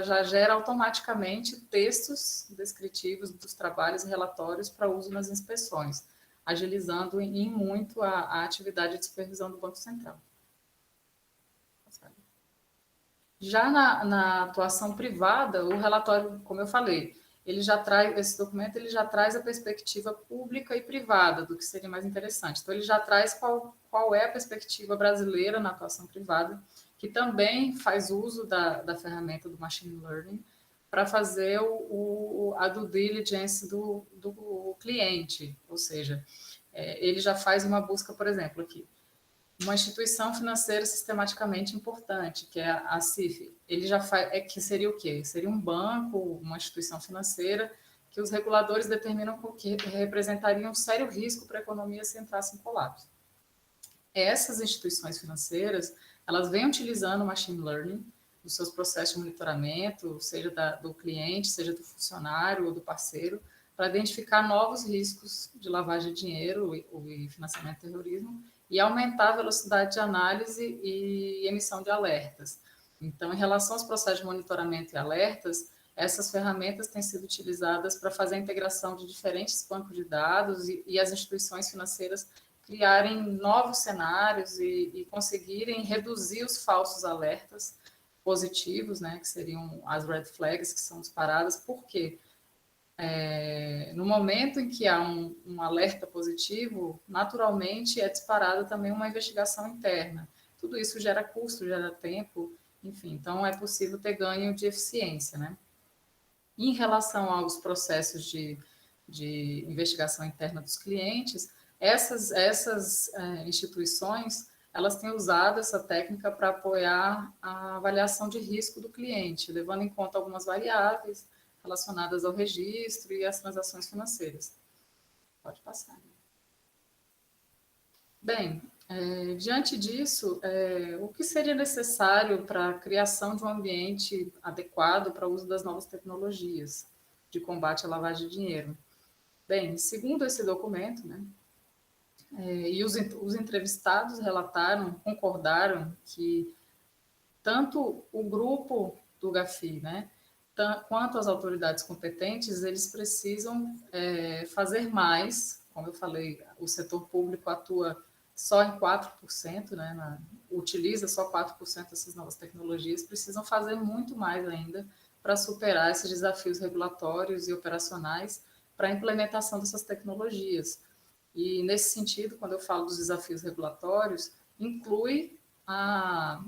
já gera automaticamente textos descritivos dos trabalhos e relatórios para uso nas inspeções, agilizando em muito a atividade de supervisão do Banco Central. Já na atuação privada, o relatório, como eu falei, esse documento ele já traz a perspectiva pública e privada do que seria mais interessante. Então, ele já traz qual é a perspectiva brasileira na atuação privada, que também faz uso da ferramenta do machine learning para fazer a due diligence do cliente, ou seja, ele já faz uma busca, por exemplo, aqui, uma instituição financeira sistematicamente importante, que é a CIF, ele já faz, que seria o quê? Seria um banco, uma instituição financeira, que os reguladores determinam que representaria um sério risco para a economia se entrasse em colapso. Essas instituições financeiras, elas vêm utilizando o machine learning nos seus processos de monitoramento, seja do cliente, seja do funcionário ou do parceiro, para identificar novos riscos de lavagem de dinheiro e financiamento do terrorismo, e aumentar a velocidade de análise e emissão de alertas. Então, em relação aos processos de monitoramento e alertas, essas ferramentas têm sido utilizadas para fazer a integração de diferentes bancos de dados e as instituições financeiras criarem novos cenários e conseguirem reduzir os falsos alertas positivos, né, que seriam as red flags que são disparadas. Por quê? No momento em que há um alerta positivo, naturalmente é disparada também uma investigação interna. Tudo isso gera custo, gera tempo, enfim, então é possível ter ganho de eficiência, né? Em relação aos processos de investigação interna dos clientes, essas instituições, elas têm usado essa técnica para apoiar a avaliação de risco do cliente, levando em conta algumas variáveis relacionadas ao registro e às transações financeiras. Pode passar. Bem, diante disso, o que seria necessário para a criação de um ambiente adequado para o uso das novas tecnologias de combate à lavagem de dinheiro? Bem, segundo esse documento, né, e os entrevistados concordaram que tanto o grupo do GAFI, né, quanto as autoridades competentes, eles precisam fazer mais. Como eu falei, o setor público atua só em 4%, né, utiliza só 4% dessas novas tecnologias, precisam fazer muito mais ainda para superar esses desafios regulatórios e operacionais para a implementação dessas tecnologias. E, nesse sentido, quando eu falo dos desafios regulatórios, inclui a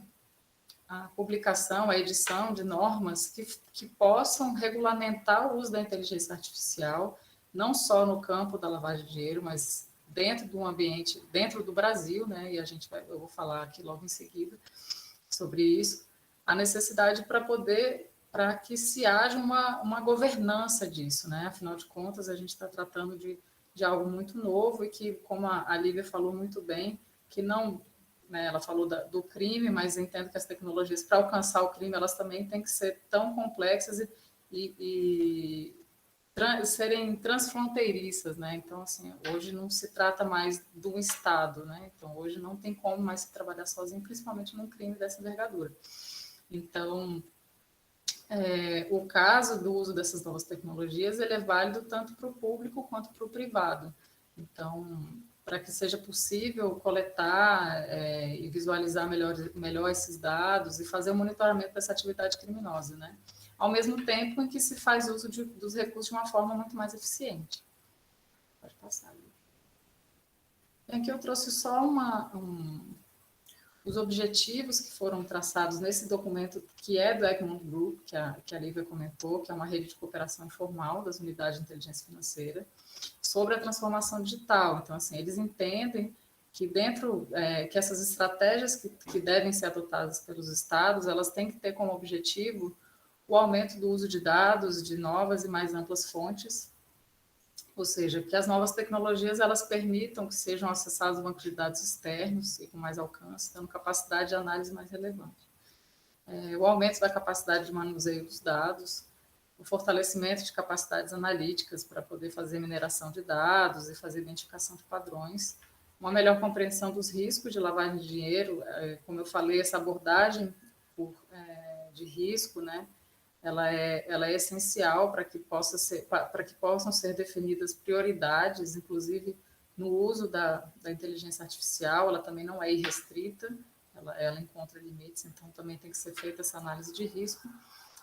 publicação, a edição de normas que possam regulamentar o uso da inteligência artificial, não só no campo da lavagem de dinheiro, mas dentro do ambiente, dentro do Brasil, né, e eu vou falar aqui logo em seguida sobre isso, a necessidade para que se haja uma governança disso, né, afinal de contas, a gente está tratando de algo muito novo e que, como a Lívia falou muito bem, que não... Ela falou do crime, mas entendo que as tecnologias, para alcançar o crime, elas também têm que ser tão complexas e serem transfronteiriças, né? Então, assim, hoje não se trata mais do Estado, né? Então, hoje não tem como mais se trabalhar sozinho, principalmente num crime dessa envergadura. Então, o caso do uso dessas novas tecnologias, ele é válido tanto para o público quanto para o privado. Então, para que seja possível coletar e visualizar melhor esses dados e fazer o monitoramento dessa atividade criminosa, né? Ao mesmo tempo em que se faz uso dos recursos de uma forma muito mais eficiente. Pode passar. Aqui eu trouxe só os objetivos que foram traçados nesse documento, que é do Egmont Group, que a Lívia comentou, que é uma rede de cooperação informal das unidades de inteligência financeira, sobre a transformação digital. Então, assim, eles entendem que que essas estratégias que devem ser adotadas pelos estados, elas têm que ter como objetivo o aumento do uso de dados de novas e mais amplas fontes, ou seja, que as novas tecnologias elas permitam que sejam acessados bancos de dados externos e com mais alcance, dando capacidade de análise mais relevante. O aumento da capacidade de manuseio dos dados, o fortalecimento de capacidades analíticas para poder fazer mineração de dados e fazer identificação de padrões, uma melhor compreensão dos riscos de lavagem de dinheiro, como eu falei, essa abordagem de risco, né, ela é essencial para que possam ser definidas prioridades, inclusive no uso da inteligência artificial. Ela também não é irrestrita, ela encontra limites, então também tem que ser feita essa análise de risco.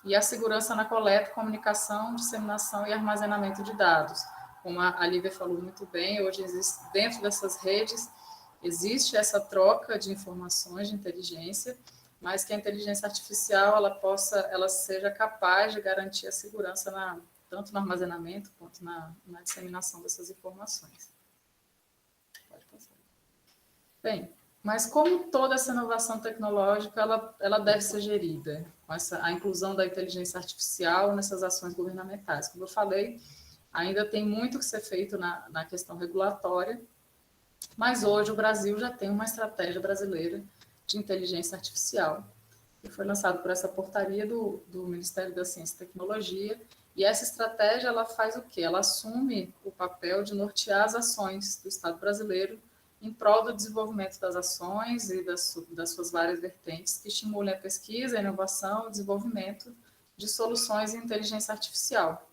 E a segurança na coleta, comunicação, disseminação e armazenamento de dados. Como a Lívia falou muito bem, hoje existe, dentro dessas redes, existe essa troca de informações de inteligência, mas que a inteligência artificial ela seja capaz de garantir a segurança tanto no armazenamento quanto na disseminação dessas informações. Pode passar. Bem, mas como toda essa inovação tecnológica, ela deve ser gerida, com a inclusão da inteligência artificial nessas ações governamentais. Como eu falei, ainda tem muito que ser feito na questão regulatória, mas hoje o Brasil já tem uma estratégia brasileira de inteligência artificial, que foi lançado por essa portaria do Ministério da Ciência e Tecnologia, e essa estratégia ela faz o quê? Ela assume o papel de nortear as ações do Estado brasileiro em prol do desenvolvimento das ações e das suas várias vertentes, que estimulem a pesquisa, a inovação, o desenvolvimento de soluções em inteligência artificial.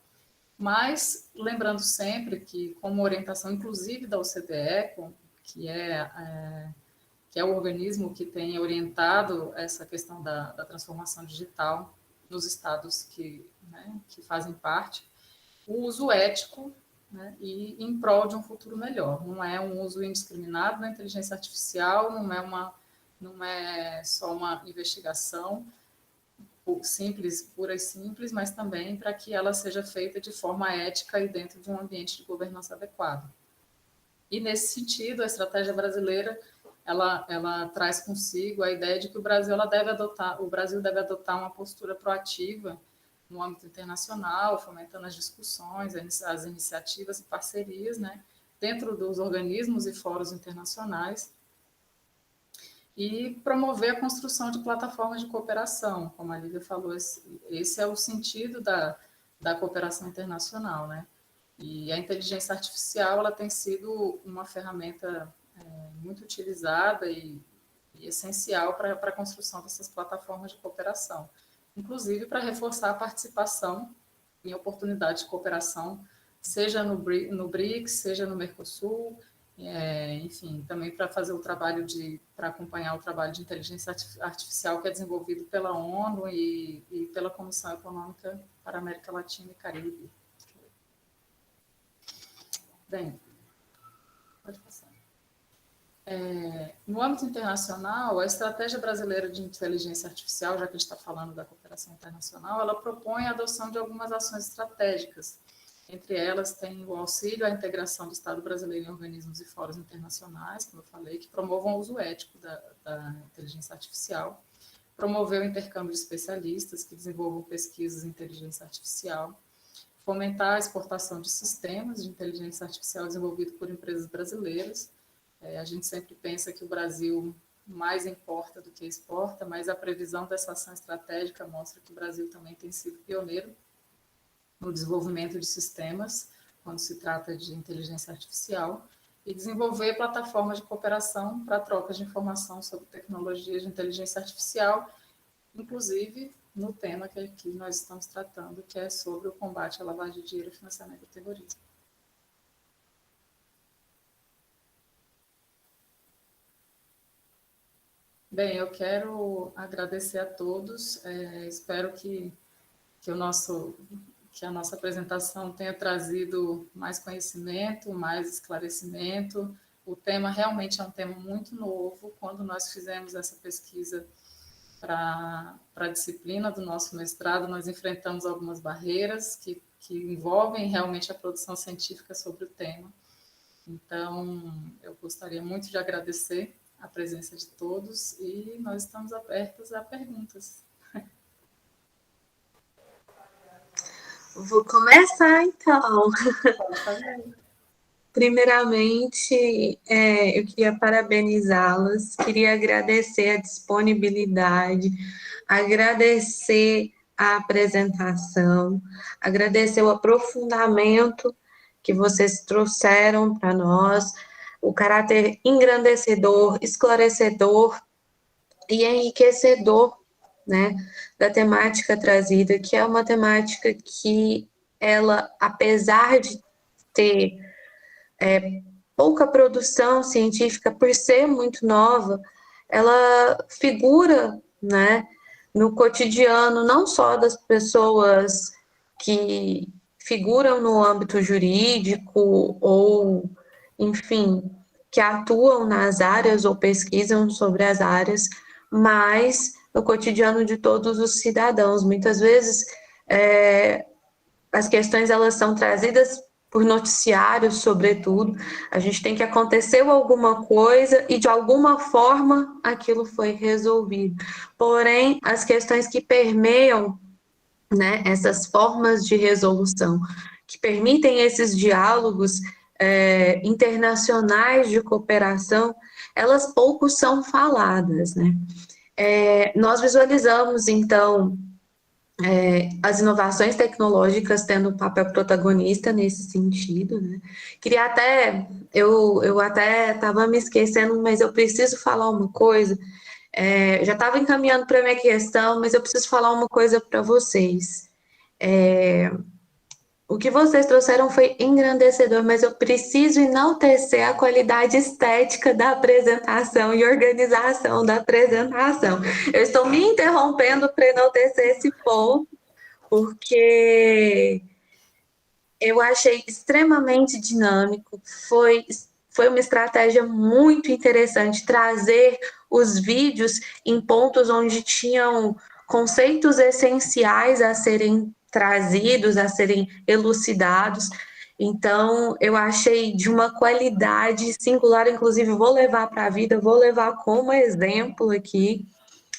Mas, lembrando sempre que, como orientação, inclusive da OCDE, que é o organismo que tem orientado essa questão da transformação digital nos estados que fazem parte, o uso ético, né, e em prol de um futuro melhor. Não é um uso indiscriminado da inteligência artificial, não é só uma investigação pura e simples, mas também para que ela seja feita de forma ética e dentro de um ambiente de governança adequado. E, nesse sentido, a estratégia brasileira ela traz consigo a ideia de que o Brasil deve adotar uma postura proativa no âmbito internacional, fomentando as discussões, as iniciativas e parcerias, né, dentro dos organismos e fóruns internacionais, e promover a construção de plataformas de cooperação. Como a Lívia falou, esse é o sentido da cooperação internacional, né? E a inteligência artificial ela tem sido uma ferramenta muito utilizada e essencial para a construção dessas plataformas de cooperação, inclusive para reforçar a participação em oportunidades de cooperação, seja no BRICS, seja no Mercosul, enfim, também para fazer para acompanhar o trabalho de inteligência artificial que é desenvolvido pela ONU e pela Comissão Econômica para a América Latina e Caribe. Bem, pode passar. No âmbito internacional, a estratégia brasileira de inteligência artificial, já que a gente está falando da cooperação internacional, ela propõe a adoção de algumas ações estratégicas. Entre elas, tem o auxílio à integração do Estado brasileiro em organismos e fóruns internacionais, como eu falei, que promovam o uso ético da inteligência artificial, promover o intercâmbio de especialistas que desenvolvam pesquisas em inteligência artificial, fomentar a exportação de sistemas de inteligência artificial desenvolvidos por empresas brasileiras. A gente sempre pensa que o Brasil mais importa do que exporta, mas a previsão dessa ação estratégica mostra que o Brasil também tem sido pioneiro no desenvolvimento de sistemas, quando se trata de inteligência artificial, e desenvolver plataformas de cooperação para trocas de informação sobre tecnologias de inteligência artificial, inclusive no tema que aqui nós estamos tratando, que é sobre o combate à lavagem de dinheiro e financiamento do terrorismo. Bem, eu quero agradecer a todos, espero que a nossa apresentação tenha trazido mais conhecimento, mais esclarecimento. O tema realmente é um tema muito novo. Quando nós fizemos essa pesquisa para a disciplina do nosso mestrado, nós enfrentamos algumas barreiras que envolvem realmente a produção científica sobre o tema. Então, eu gostaria muito de agradecer a presença de todos e nós estamos abertos a perguntas. Vou começar, então. Primeiramente, eu queria parabenizá-las, queria agradecer a disponibilidade, agradecer a apresentação, agradecer o aprofundamento que vocês trouxeram para nós, o caráter engrandecedor, esclarecedor e enriquecedor, né, da temática trazida, que é uma temática que ela, apesar de ter pouca produção científica, por ser muito nova, ela figura, né, no cotidiano, não só das pessoas que figuram no âmbito jurídico ou, enfim, que atuam nas áreas ou pesquisam sobre as áreas, mas no cotidiano de todos os cidadãos. Muitas vezes, as questões elas são trazidas por noticiários, sobretudo. A gente tem que aconteceu alguma coisa e, de alguma forma, aquilo foi resolvido. Porém, as questões que permeiam, né, essas formas de resolução, que permitem esses diálogos internacionais de cooperação, elas pouco são faladas, né? Nós visualizamos, então, as inovações tecnológicas tendo um papel protagonista nesse sentido, né? Queria até, eu até estava me esquecendo, mas eu preciso falar uma coisa, já estava encaminhando para a minha questão, mas eu preciso falar uma coisa para vocês. O que vocês trouxeram foi engrandecedor, mas eu preciso enaltecer a qualidade estética da apresentação e organização da apresentação. Eu estou me interrompendo para enaltecer esse ponto, porque eu achei extremamente dinâmico, foi uma estratégia muito interessante trazer os vídeos em pontos onde tinham conceitos essenciais a serem trazidos, a serem elucidados. Então, eu achei de uma qualidade singular, inclusive vou levar para a vida, vou levar como exemplo aqui,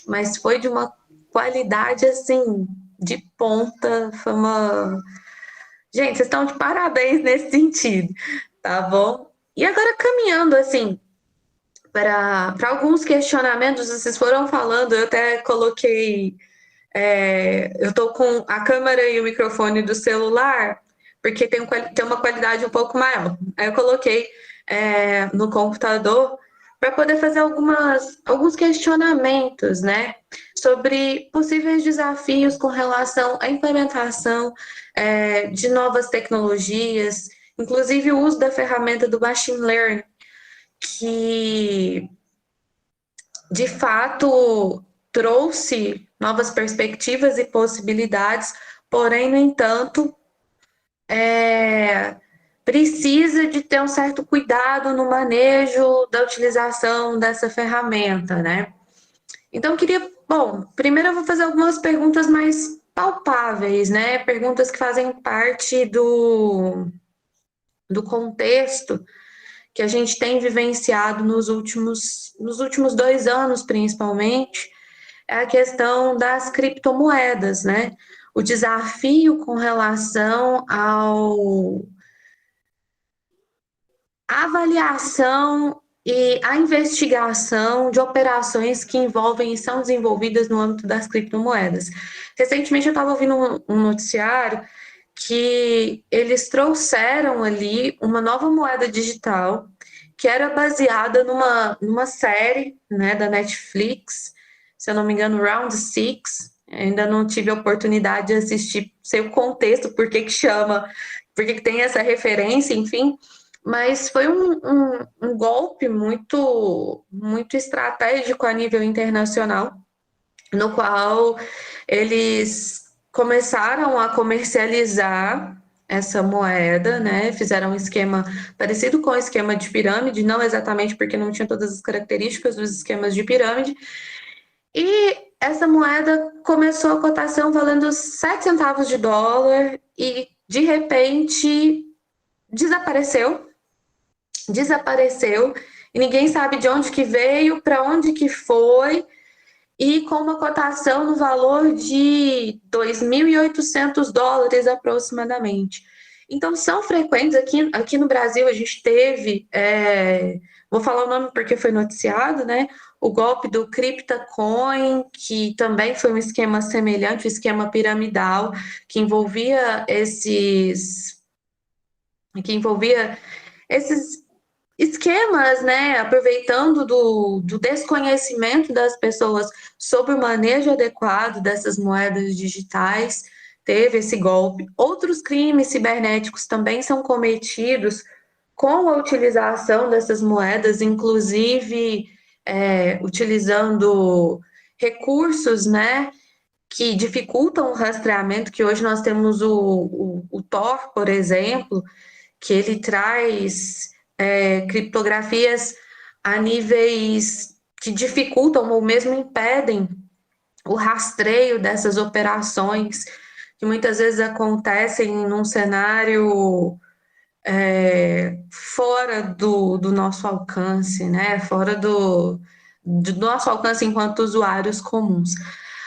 mas foi de uma qualidade, assim, de ponta, foi uma... Gente, vocês estão de parabéns nesse sentido, tá bom? E agora, caminhando, assim, para alguns questionamentos, vocês foram falando, eu até coloquei... eu estou com a câmera e o microfone do celular, porque tem uma qualidade um pouco maior. Aí eu coloquei no computador para poder fazer alguns questionamentos, né, sobre possíveis desafios com relação à implementação de novas tecnologias, inclusive o uso da ferramenta do machine learning, que de fato trouxe novas perspectivas e possibilidades, porém, no entanto, precisa de ter um certo cuidado no manejo da utilização dessa ferramenta, né? Então, primeiro eu vou fazer algumas perguntas mais palpáveis, né? Perguntas que fazem parte do contexto que a gente tem vivenciado nos últimos 2 anos, principalmente, é a questão das criptomoedas, né? O desafio com relação à avaliação e à investigação de operações que envolvem e são desenvolvidas no âmbito das criptomoedas. Recentemente eu estava ouvindo um noticiário que eles trouxeram ali uma nova moeda digital que era baseada numa série, né, da Netflix, se eu não me engano, Round Six. Ainda não tive a oportunidade de assistir, sei o contexto, por que tem essa referência, enfim, mas foi um golpe muito, muito estratégico a nível internacional, no qual eles começaram a comercializar essa moeda, né? Fizeram um esquema parecido com o esquema de pirâmide, não exatamente porque não tinha todas as características dos esquemas de pirâmide, e essa moeda começou a cotação valendo 7 centavos de dólar e, de repente, desapareceu, e ninguém sabe de onde que veio, para onde que foi, e com uma cotação no valor de 2.800 dólares aproximadamente. Então, são frequentes, aqui no Brasil a gente teve vou falar o nome porque foi noticiado, né? O golpe do CryptoCoin, que também foi um esquema semelhante, um esquema piramidal, que envolvia esses esquemas, né? Aproveitando do desconhecimento das pessoas sobre o manejo adequado dessas moedas digitais, teve esse golpe. Outros crimes cibernéticos também são cometidos com a utilização dessas moedas, inclusive utilizando recursos, né, que dificultam o rastreamento, que hoje nós temos o Tor, por exemplo, que ele traz criptografias a níveis que dificultam ou mesmo impedem o rastreio dessas operações, que muitas vezes acontecem num cenário fora do nosso alcance, né? Fora do nosso alcance enquanto usuários comuns.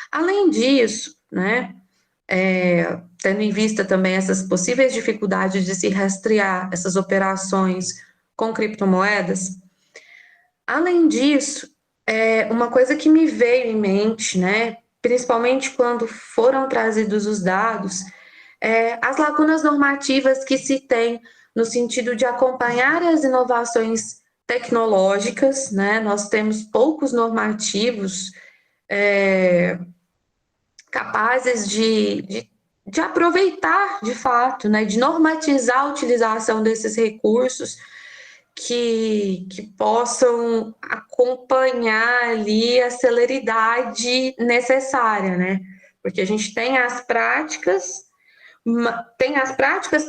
Além disso, né? Tendo em vista também essas possíveis dificuldades de se rastrear essas operações com criptomoedas, além disso, uma coisa que me veio em mente, né? Principalmente quando foram trazidos os dados, as lacunas normativas que se tem no sentido de acompanhar as inovações tecnológicas, né? Nós temos poucos normativos capazes de aproveitar, de fato, né? De normatizar a utilização desses recursos que possam acompanhar ali a celeridade necessária, né? Porque a gente tem as práticas,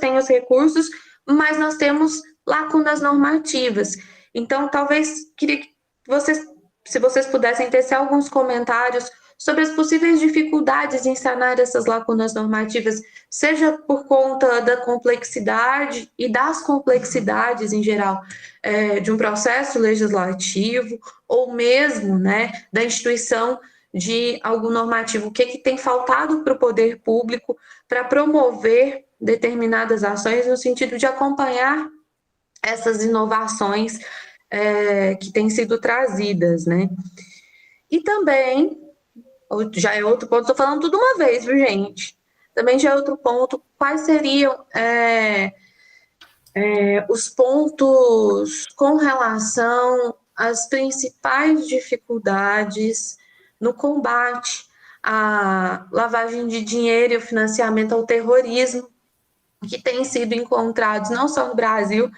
tem os recursos, mas nós temos lacunas normativas. Então, talvez queria que vocês, se vocês pudessem tecer alguns comentários sobre as possíveis dificuldades em sanar essas lacunas normativas, seja por conta da complexidade e das complexidades em geral de um processo legislativo, ou mesmo, né, da instituição de algum normativo. O que tem faltado para o poder público para promover determinadas ações no sentido de acompanhar essas inovações que têm sido trazidas, né? E também, já é outro ponto, estou falando tudo uma vez, viu, gente? Também já é outro ponto, quais seriam os pontos com relação às principais dificuldades no combate à lavagem de dinheiro e o financiamento ao terrorismo, que têm sido encontrados não só no Brasil,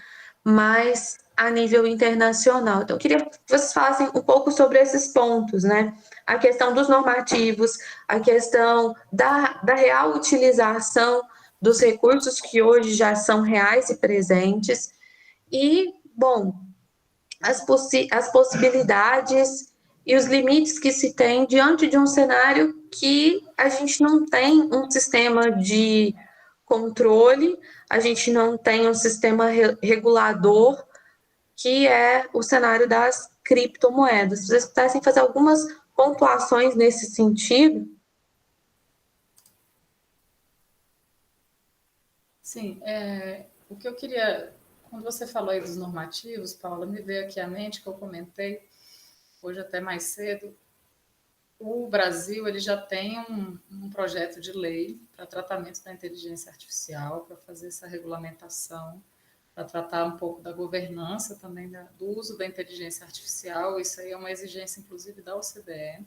mas a nível internacional. Então, eu queria que vocês falassem um pouco sobre esses pontos, né? A questão dos normativos, a questão da real utilização dos recursos que hoje já são reais e presentes, e, bom, as possibilidades e os limites que se tem diante de um cenário que a gente não tem um sistema de controle, a gente não tem um sistema regulador, que é o cenário das criptomoedas. Se vocês pudessem fazer algumas pontuações nesse sentido. Sim, o que eu queria, quando você falou aí dos normativos, Paula, me veio aqui à mente que eu comentei hoje até mais cedo. O Brasil ele já tem um projeto de lei para tratamento da inteligência artificial, para fazer essa regulamentação, para tratar um pouco da governança também do uso da inteligência artificial. Isso aí é uma exigência, inclusive, da OCDE.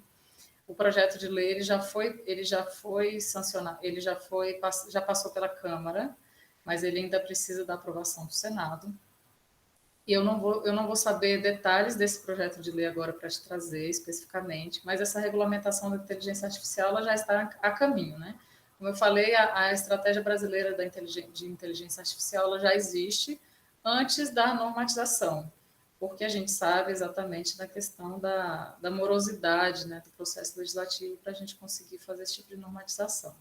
O projeto de lei ele já foi sancionado, já passou pela Câmara, mas ele ainda precisa da aprovação do Senado. E eu não vou saber detalhes desse projeto de lei agora para te trazer especificamente, mas essa regulamentação da inteligência artificial ela já está a caminho, né? Como eu falei, a estratégia brasileira de inteligência artificial ela já existe antes da normatização, porque a gente sabe exatamente da questão da morosidade, né, do processo legislativo para a gente conseguir fazer esse tipo de normatização.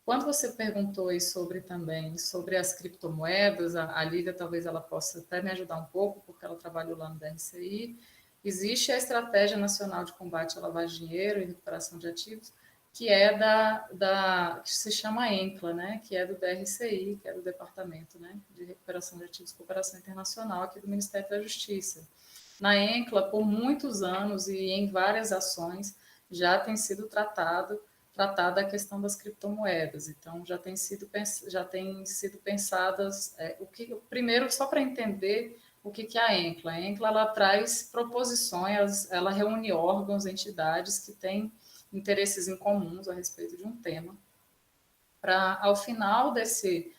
Quando você perguntou aí sobre as criptomoedas, a Lívia talvez ela possa até me ajudar um pouco, porque ela trabalhou lá no DRCI. Existe a Estratégia Nacional de Combate à Lavagem de Dinheiro e Recuperação de Ativos, que é que se chama ENCLA, né, que é do DRCI, que é do Departamento, né, de Recuperação de Ativos e Cooperação Internacional aqui do Ministério da Justiça. Na ENCLA, por muitos anos e em várias ações, já tem sido tratada a questão das criptomoedas. Então, já tem sido pensadas... primeiro, só para entender o que é a ENCLA. A ENCLA, ela traz proposições, ela reúne órgãos, entidades que têm interesses em comuns a respeito de um tema, para, ao final desse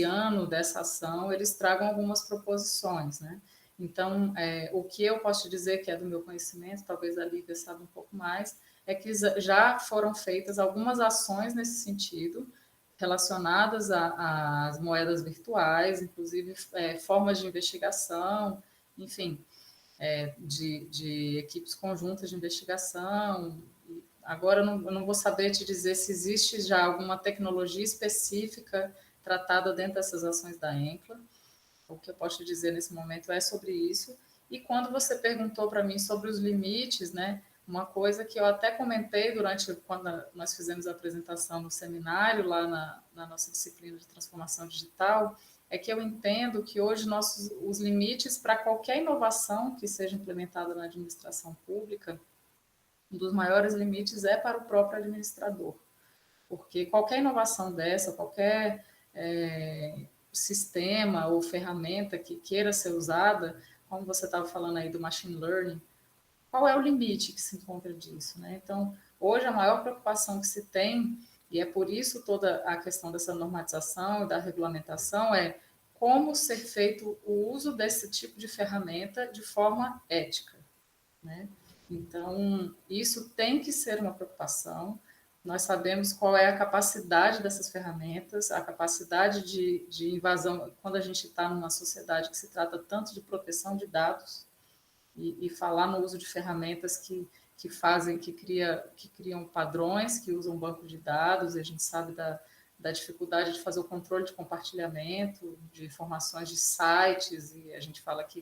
ano, dessa ação, eles tragam algumas proposições, né? Então, o que eu posso te dizer que é do meu conhecimento, talvez a Lívia saiba um pouco mais, é que já foram feitas algumas ações nesse sentido, relacionadas às moedas virtuais, inclusive formas de investigação, enfim, de equipes conjuntas de investigação. Agora, eu não vou saber te dizer se existe já alguma tecnologia específica tratada dentro dessas ações da ENCLA. O que eu posso te dizer nesse momento é sobre isso. E quando você perguntou para mim sobre os limites, né, uma coisa que eu até comentei quando nós fizemos a apresentação no seminário, lá na nossa disciplina de transformação digital, é que eu entendo que hoje os limites para qualquer inovação que seja implementada na administração pública, um dos maiores limites é para o próprio administrador, porque qualquer inovação dessa, qualquer sistema ou ferramenta que queira ser usada, como você estava falando aí do machine learning, qual é o limite que se encontra disso, né? Então, hoje a maior preocupação que se tem, e é por isso toda a questão dessa normatização e da regulamentação, é como ser feito o uso desse tipo de ferramenta de forma ética, né? Então, isso tem que ser uma preocupação. Nós sabemos qual é a capacidade dessas ferramentas, a capacidade de invasão, quando a gente está numa sociedade que se trata tanto de proteção de dados, e falar no uso de ferramentas que criam padrões, que usam banco de dados, e a gente sabe da dificuldade de fazer o controle de compartilhamento de informações de sites, e a gente fala aqui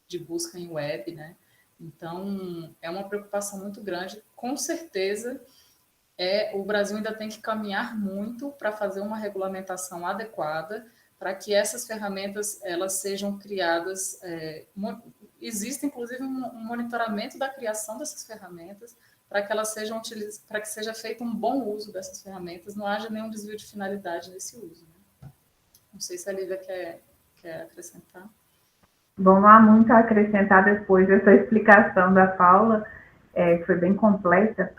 de busca em web, né? Então, é uma preocupação muito grande. Com certeza, o Brasil ainda tem que caminhar muito para fazer uma regulamentação adequada, para que essas ferramentas elas sejam criadas. Existe, inclusive, um monitoramento da criação dessas ferramentas, para que elas sejam utilizadas, para que seja feito um bom uso dessas ferramentas, não haja nenhum desvio de finalidade nesse uso, né? Não sei se a Lívia quer acrescentar. Bom, não há muito a acrescentar depois dessa explicação da Paula, que foi bem completa.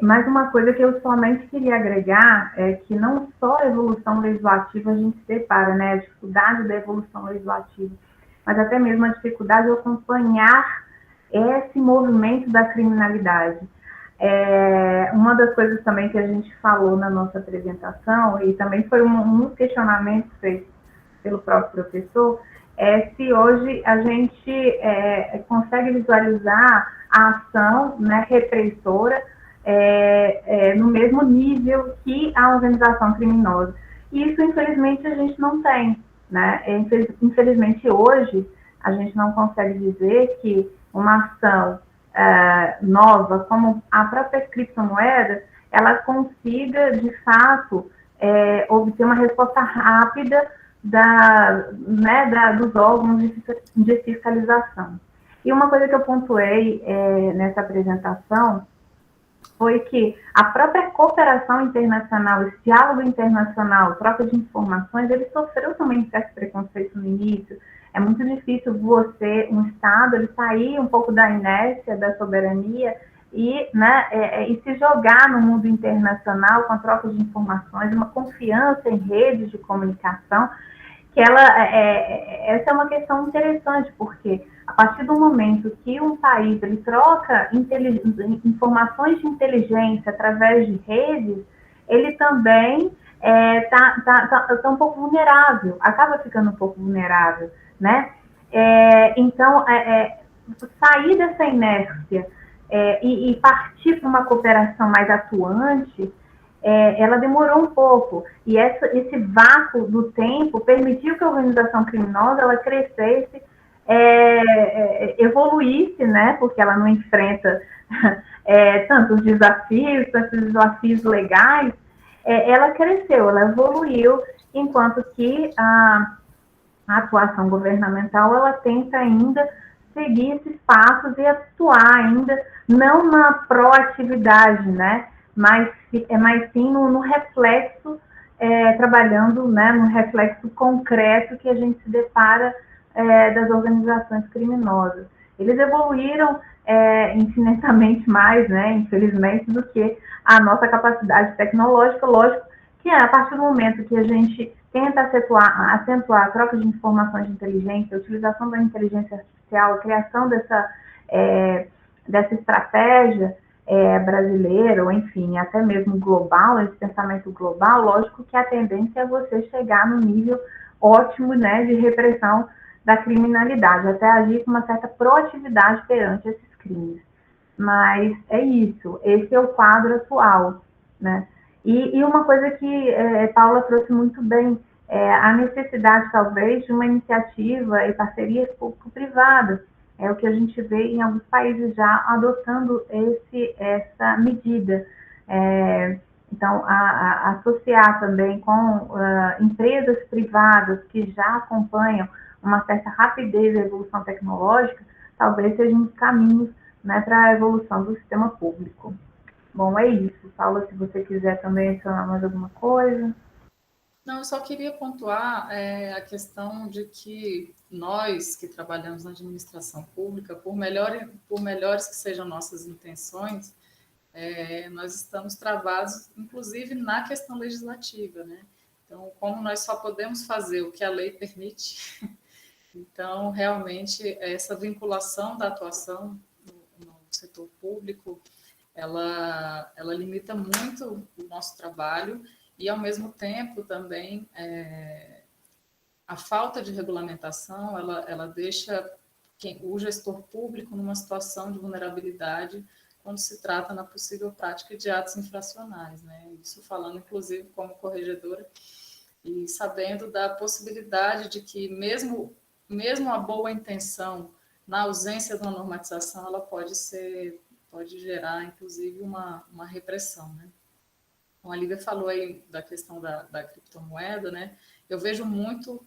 Mas uma coisa que eu somente queria agregar é que não só a evolução legislativa a gente se depara, né, a dificuldade da evolução legislativa, mas até mesmo a dificuldade de acompanhar esse movimento da criminalidade. Uma das coisas também que a gente falou na nossa apresentação, e também foi um questionamento feito pelo próprio professor, se hoje a gente consegue visualizar a ação, né, repressora no mesmo nível que a organização criminosa. E isso, infelizmente, a gente não tem, né? Infelizmente, hoje, a gente não consegue dizer que uma ação nova, como a própria criptomoeda, ela consiga, de fato, obter uma resposta rápida dos órgãos de fiscalização. E uma coisa que eu pontuei nessa apresentação foi que a própria cooperação internacional, esse diálogo internacional, troca de informações, ele sofreu também um certo preconceito no início. É muito difícil um Estado, ele sair um pouco da inércia, da soberania e se jogar no mundo internacional com a troca de informações, uma confiança em redes de comunicação, que essa é uma questão interessante, porque a partir do momento que um país ele troca informações de inteligência através de redes, ele também está um pouco vulnerável, acaba ficando um pouco vulnerável, né? Então, sair dessa inércia e partir para uma cooperação mais atuante, ela demorou um pouco, e esse vácuo do tempo permitiu que a organização criminosa ela crescesse evoluísse, né, porque ela não enfrenta tantos desafios legais, ela cresceu, ela evoluiu, enquanto que a atuação governamental, ela tenta ainda seguir esses passos e atuar ainda, não na proatividade, né, mas sim no reflexo, trabalhando, né, no reflexo concreto que a gente se depara das organizações criminosas. Eles evoluíram infinitamente mais, né, infelizmente, do que a nossa capacidade tecnológica. Lógico que a partir do momento que a gente tenta acentuar a troca de informações de inteligência, a utilização da inteligência artificial, a criação dessa estratégia brasileira, ou enfim, até mesmo global, esse pensamento global, lógico que a tendência é você chegar no nível ótimo, né, de repressão da criminalidade, até agir com uma certa proatividade perante esses crimes. Mas é isso, esse é o quadro atual, né? E uma coisa que Paula trouxe muito bem, a necessidade, talvez, de uma iniciativa e parcerias público-privadas. É o que a gente vê em alguns países já adotando essa medida. Então, associar também com empresas privadas que já acompanham uma certa rapidez da evolução tecnológica, talvez sejam os caminhos, né, para a evolução do sistema público. Bom, é isso. Paula, se você quiser também adicionar mais alguma coisa. Não, eu só queria pontuar a questão de que nós que trabalhamos na administração pública, por melhores que sejam nossas intenções, nós estamos travados, inclusive, na questão legislativa, né? Então, como nós só podemos fazer o que a lei permite, então, realmente, essa vinculação da atuação no setor público, ela limita muito o nosso trabalho e, ao mesmo tempo, também a falta de regulamentação, ela deixa o gestor público numa situação de vulnerabilidade quando se trata na possível prática de atos infracionais, né? Isso falando, inclusive, como corregedora e sabendo da possibilidade de que mesmo a boa intenção, na ausência de uma normatização, ela pode gerar, inclusive, uma repressão, né? Então, a Lívia falou aí da questão da criptomoeda, né? Eu vejo muito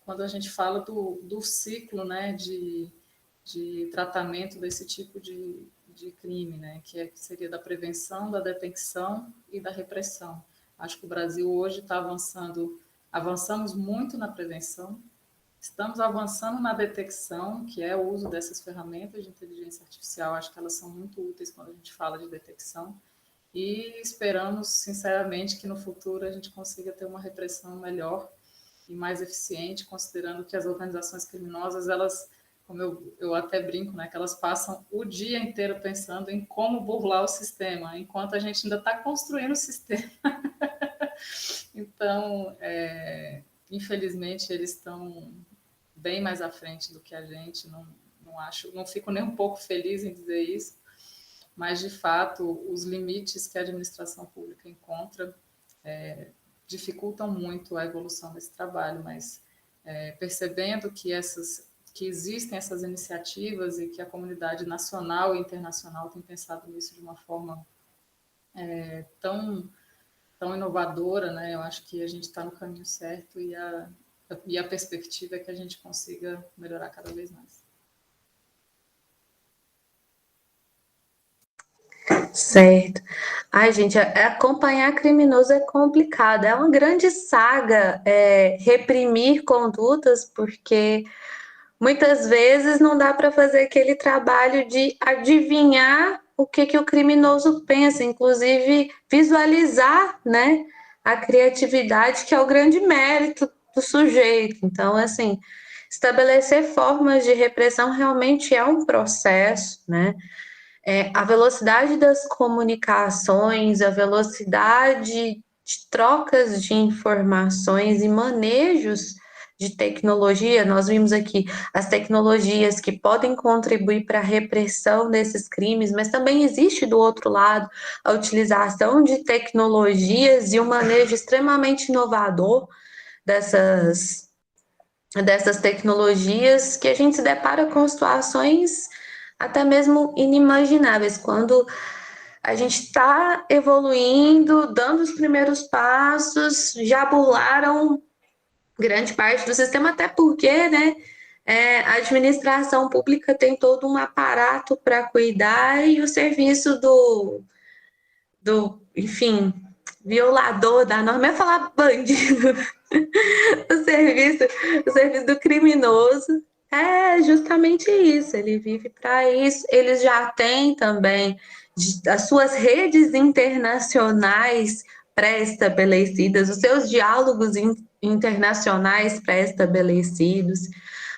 quando a gente fala do ciclo, né, de tratamento desse tipo de crime, né, que seria da prevenção, da detecção e da repressão. Acho que o Brasil hoje está avançamos muito na prevenção, estamos avançando na detecção, que é o uso dessas ferramentas de inteligência artificial. Acho que elas são muito úteis quando a gente fala de detecção, e esperamos, sinceramente, que no futuro a gente consiga ter uma repressão melhor e mais eficiente, considerando que as organizações criminosas, elas, como eu até brinco, né, que elas passam o dia inteiro pensando em como burlar o sistema, enquanto a gente ainda está construindo o sistema. Então, infelizmente, eles estão bem mais à frente do que a gente, não fico nem um pouco feliz em dizer isso, mas, de fato, os limites que a administração pública encontra dificultam muito a evolução desse trabalho, mas percebendo que existem essas iniciativas e que a comunidade nacional e internacional tem pensado nisso de uma forma tão inovadora, né? Eu acho que a gente está no caminho certo e a perspectiva é que a gente consiga melhorar cada vez mais. Certo. Ai, gente, acompanhar criminoso é complicado. É uma grande saga reprimir condutas, porque muitas vezes não dá para fazer aquele trabalho de adivinhar o que o criminoso pensa, inclusive visualizar, né, a criatividade, que é o grande mérito do sujeito. Então, assim, estabelecer formas de repressão realmente é um processo, né? A velocidade das comunicações, a velocidade de trocas de informações e manejos de tecnologia, nós vimos aqui as tecnologias que podem contribuir para a repressão desses crimes, mas também existe do outro lado a utilização de tecnologias e um manejo extremamente inovador dessas dessas tecnologias que a gente se depara com situações até mesmo inimagináveis, quando a gente está evoluindo, dando os primeiros passos, já burlaram grande parte do sistema, até porque, né, a administração pública tem todo um aparato para cuidar e o serviço enfim, violador da norma, eu ia falar bandido, o serviço do criminoso é justamente isso, ele vive para isso, eles já têm também as suas redes internacionais pré-estabelecidas, os seus diálogos internacionais pré-estabelecidos,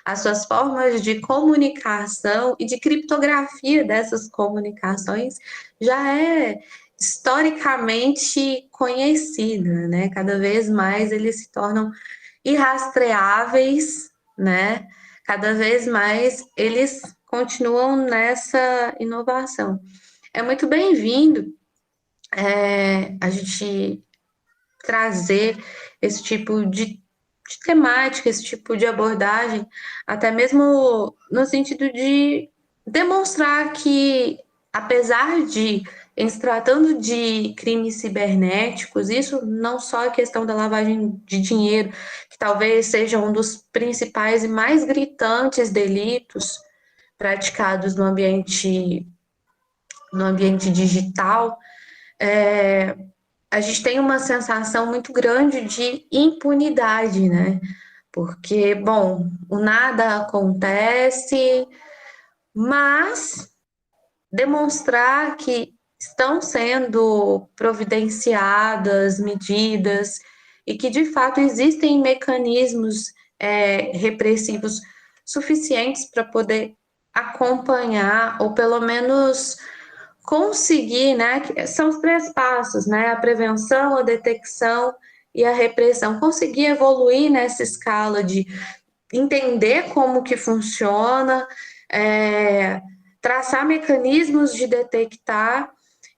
as suas formas de comunicação e de criptografia dessas comunicações já é historicamente conhecida, né? Cada vez mais eles se tornam irrastreáveis, né? Cada vez mais eles continuam nessa inovação. É muito bem-vindo a gente trazer esse tipo de temática, esse tipo de abordagem, até mesmo no sentido de demonstrar que, apesar de, em se tratando de crimes cibernéticos, isso não só a questão da lavagem de dinheiro, que talvez seja um dos principais e mais gritantes delitos praticados no ambiente digital, a gente tem uma sensação muito grande de impunidade, né? Porque, bom, o nada acontece, mas demonstrar que estão sendo providenciadas medidas e que, de fato, existem mecanismos repressivos suficientes para poder acompanhar, ou pelo menos conseguir, né? São os 3 passos, né? A prevenção, a detecção e a repressão. Conseguir evoluir nessa escala de entender como que funciona, traçar mecanismos de detectar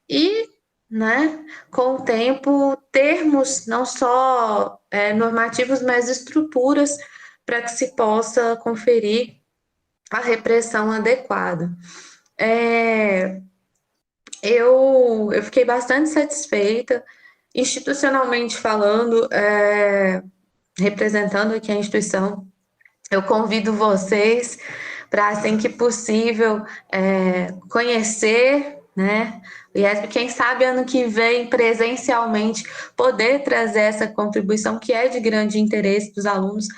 e, né, com o tempo, termos não só normativos, mas estruturas para que se possa conferir a repressão adequada. Eu fiquei bastante satisfeita, institucionalmente falando, representando aqui a instituição. Eu convido vocês para, assim que possível, conhecer, né, o IESB, quem sabe ano que vem, presencialmente, poder trazer essa contribuição que é de grande interesse dos alunos.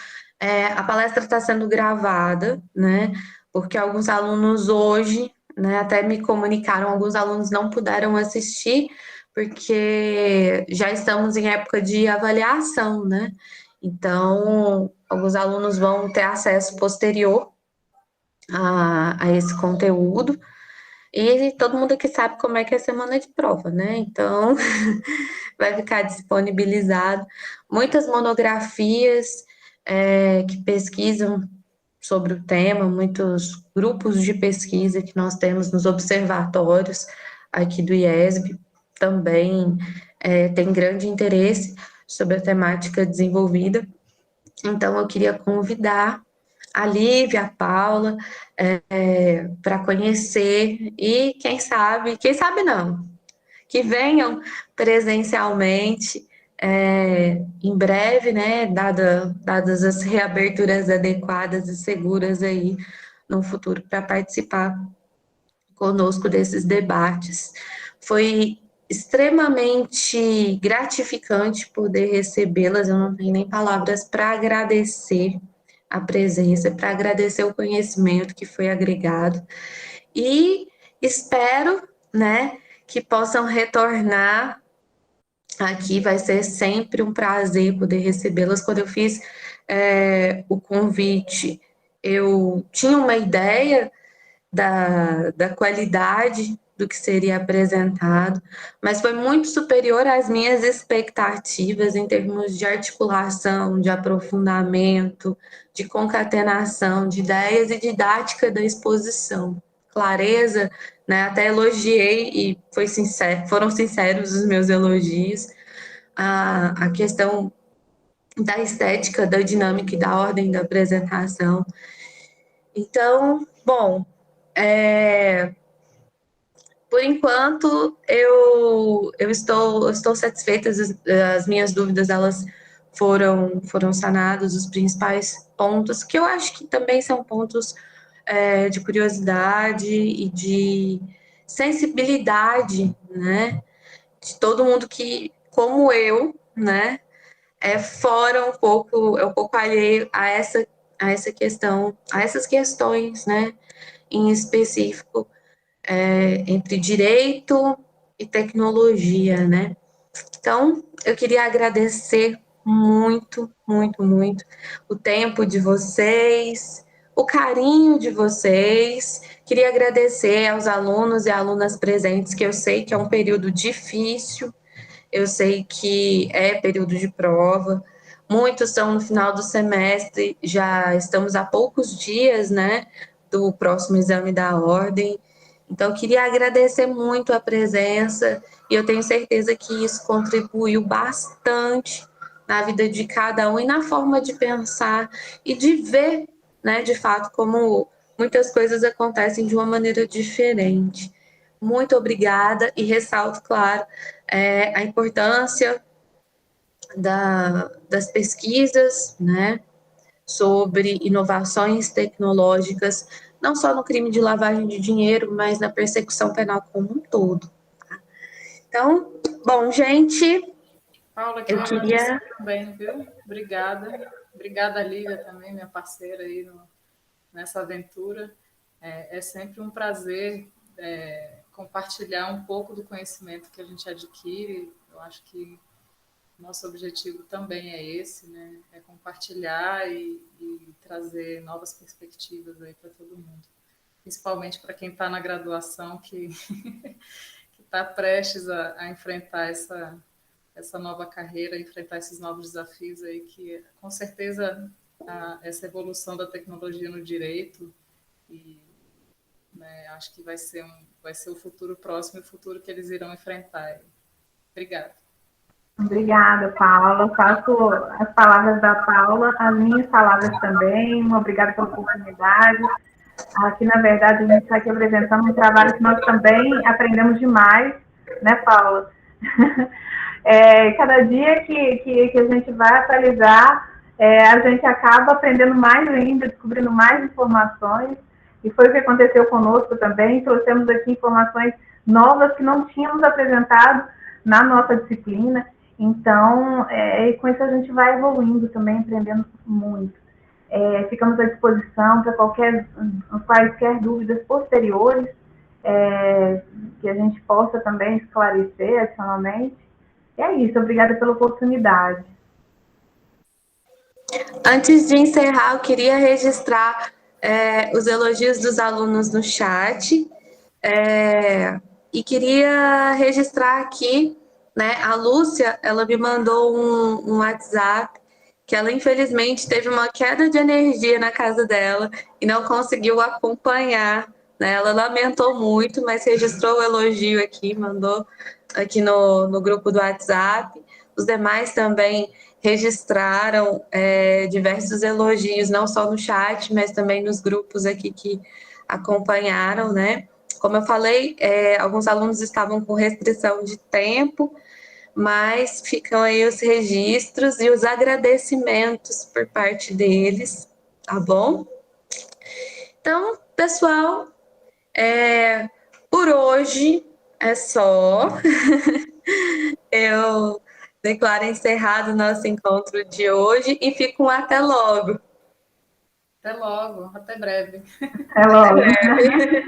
A palestra está sendo gravada, né, porque alguns alunos hoje, né, até me comunicaram, alguns alunos não puderam assistir, porque já estamos em época de avaliação, né? Então, alguns alunos vão ter acesso posterior a esse conteúdo, e todo mundo aqui sabe como é que é a semana de prova, né? Então, vai ficar disponibilizado muitas monografias que pesquisam sobre o tema, muitos grupos de pesquisa que nós temos nos observatórios aqui do IESB também tem grande interesse sobre a temática desenvolvida. Então, eu queria convidar a Lívia, a Paula, para conhecer e quem sabe não, que venham presencialmente em breve, né, dadas as reaberturas adequadas e seguras aí no futuro, para participar conosco desses debates. Foi extremamente gratificante poder recebê-las, eu não tenho nem palavras para agradecer a presença, para agradecer o conhecimento que foi agregado, e espero, né, que possam retornar aqui. Vai ser sempre um prazer poder recebê-las. Quando eu fiz o convite, eu tinha uma ideia da qualidade do que seria apresentado, mas foi muito superior às minhas expectativas em termos de articulação, de aprofundamento, de concatenação de ideias e didática da exposição. Clareza, né? Até elogiei e foram sinceros os meus elogios. A questão da estética, da dinâmica e da ordem da apresentação. Então, bom, por enquanto eu estou satisfeita, as minhas dúvidas elas foram sanadas, os principais pontos, que eu acho que também são pontos de curiosidade e de sensibilidade, né, de todo mundo que, como eu, né, fora um pouco alheio a essa questão, a essas questões, né, em específico, entre direito e tecnologia, né? Então, eu queria agradecer muito, muito, muito o tempo de vocês, o carinho de vocês. Queria agradecer aos alunos e alunas presentes, que eu sei que é um período difícil, eu sei que é período de prova, muitos são no final do semestre, já estamos a poucos dias, né, do próximo exame da ordem. Então, queria agradecer muito a presença e eu tenho certeza que isso contribuiu bastante na vida de cada um e na forma de pensar e de ver, né, de fato, como muitas coisas acontecem de uma maneira diferente. Muito obrigada e ressalto, claro, a importância das pesquisas, né, sobre inovações tecnológicas, não só no crime de lavagem de dinheiro, mas na persecução penal como um todo. Tá? Então, bom, gente, Paula, eu queria... também, viu? Obrigada. Obrigada, Lívia, também, minha parceira aí nessa aventura. É sempre um prazer compartilhar um pouco do conhecimento que a gente adquire. Eu acho que nosso objetivo também é esse, né? É compartilhar e trazer novas perspectivas aí para todo mundo. Principalmente para quem está na graduação, que está prestes a enfrentar essa nova carreira, enfrentar esses novos desafios aí, que com certeza essa evolução da tecnologia no direito, e né, acho que vai ser o futuro próximo e o futuro que eles irão enfrentar. Obrigada. Obrigada, Paula. Faço as palavras da Paula, as minhas palavras também. Obrigada pela oportunidade. Aqui, na verdade, a gente está aqui apresentando um trabalho que nós também aprendemos demais, né, Paula? Cada dia que a gente vai atualizar, a gente acaba aprendendo mais ainda, descobrindo mais informações, e foi o que aconteceu conosco também. Trouxemos aqui informações novas que não tínhamos apresentado na nossa disciplina. Então, com isso a gente vai evoluindo também, aprendendo muito. Ficamos à disposição para quaisquer dúvidas posteriores, que a gente possa também esclarecer adicionalmente. E é isso, obrigada pela oportunidade. Antes de encerrar, eu queria registrar os elogios dos alunos no chat, e queria registrar aqui, né, a Lúcia, ela me mandou um WhatsApp que ela, infelizmente, teve uma queda de energia na casa dela e não conseguiu acompanhar, né? Ela lamentou muito, mas registrou o elogio aqui, mandou aqui no grupo do WhatsApp. Os demais também registraram diversos elogios, não só no chat, mas também nos grupos aqui que acompanharam, né? Como eu falei, alguns alunos estavam com restrição de tempo, mas ficam aí os registros e os agradecimentos por parte deles, tá bom? Então, pessoal, por hoje é só. Eu declaro encerrado o nosso encontro de hoje e fico até logo. Até logo, até breve. Até logo. Até breve.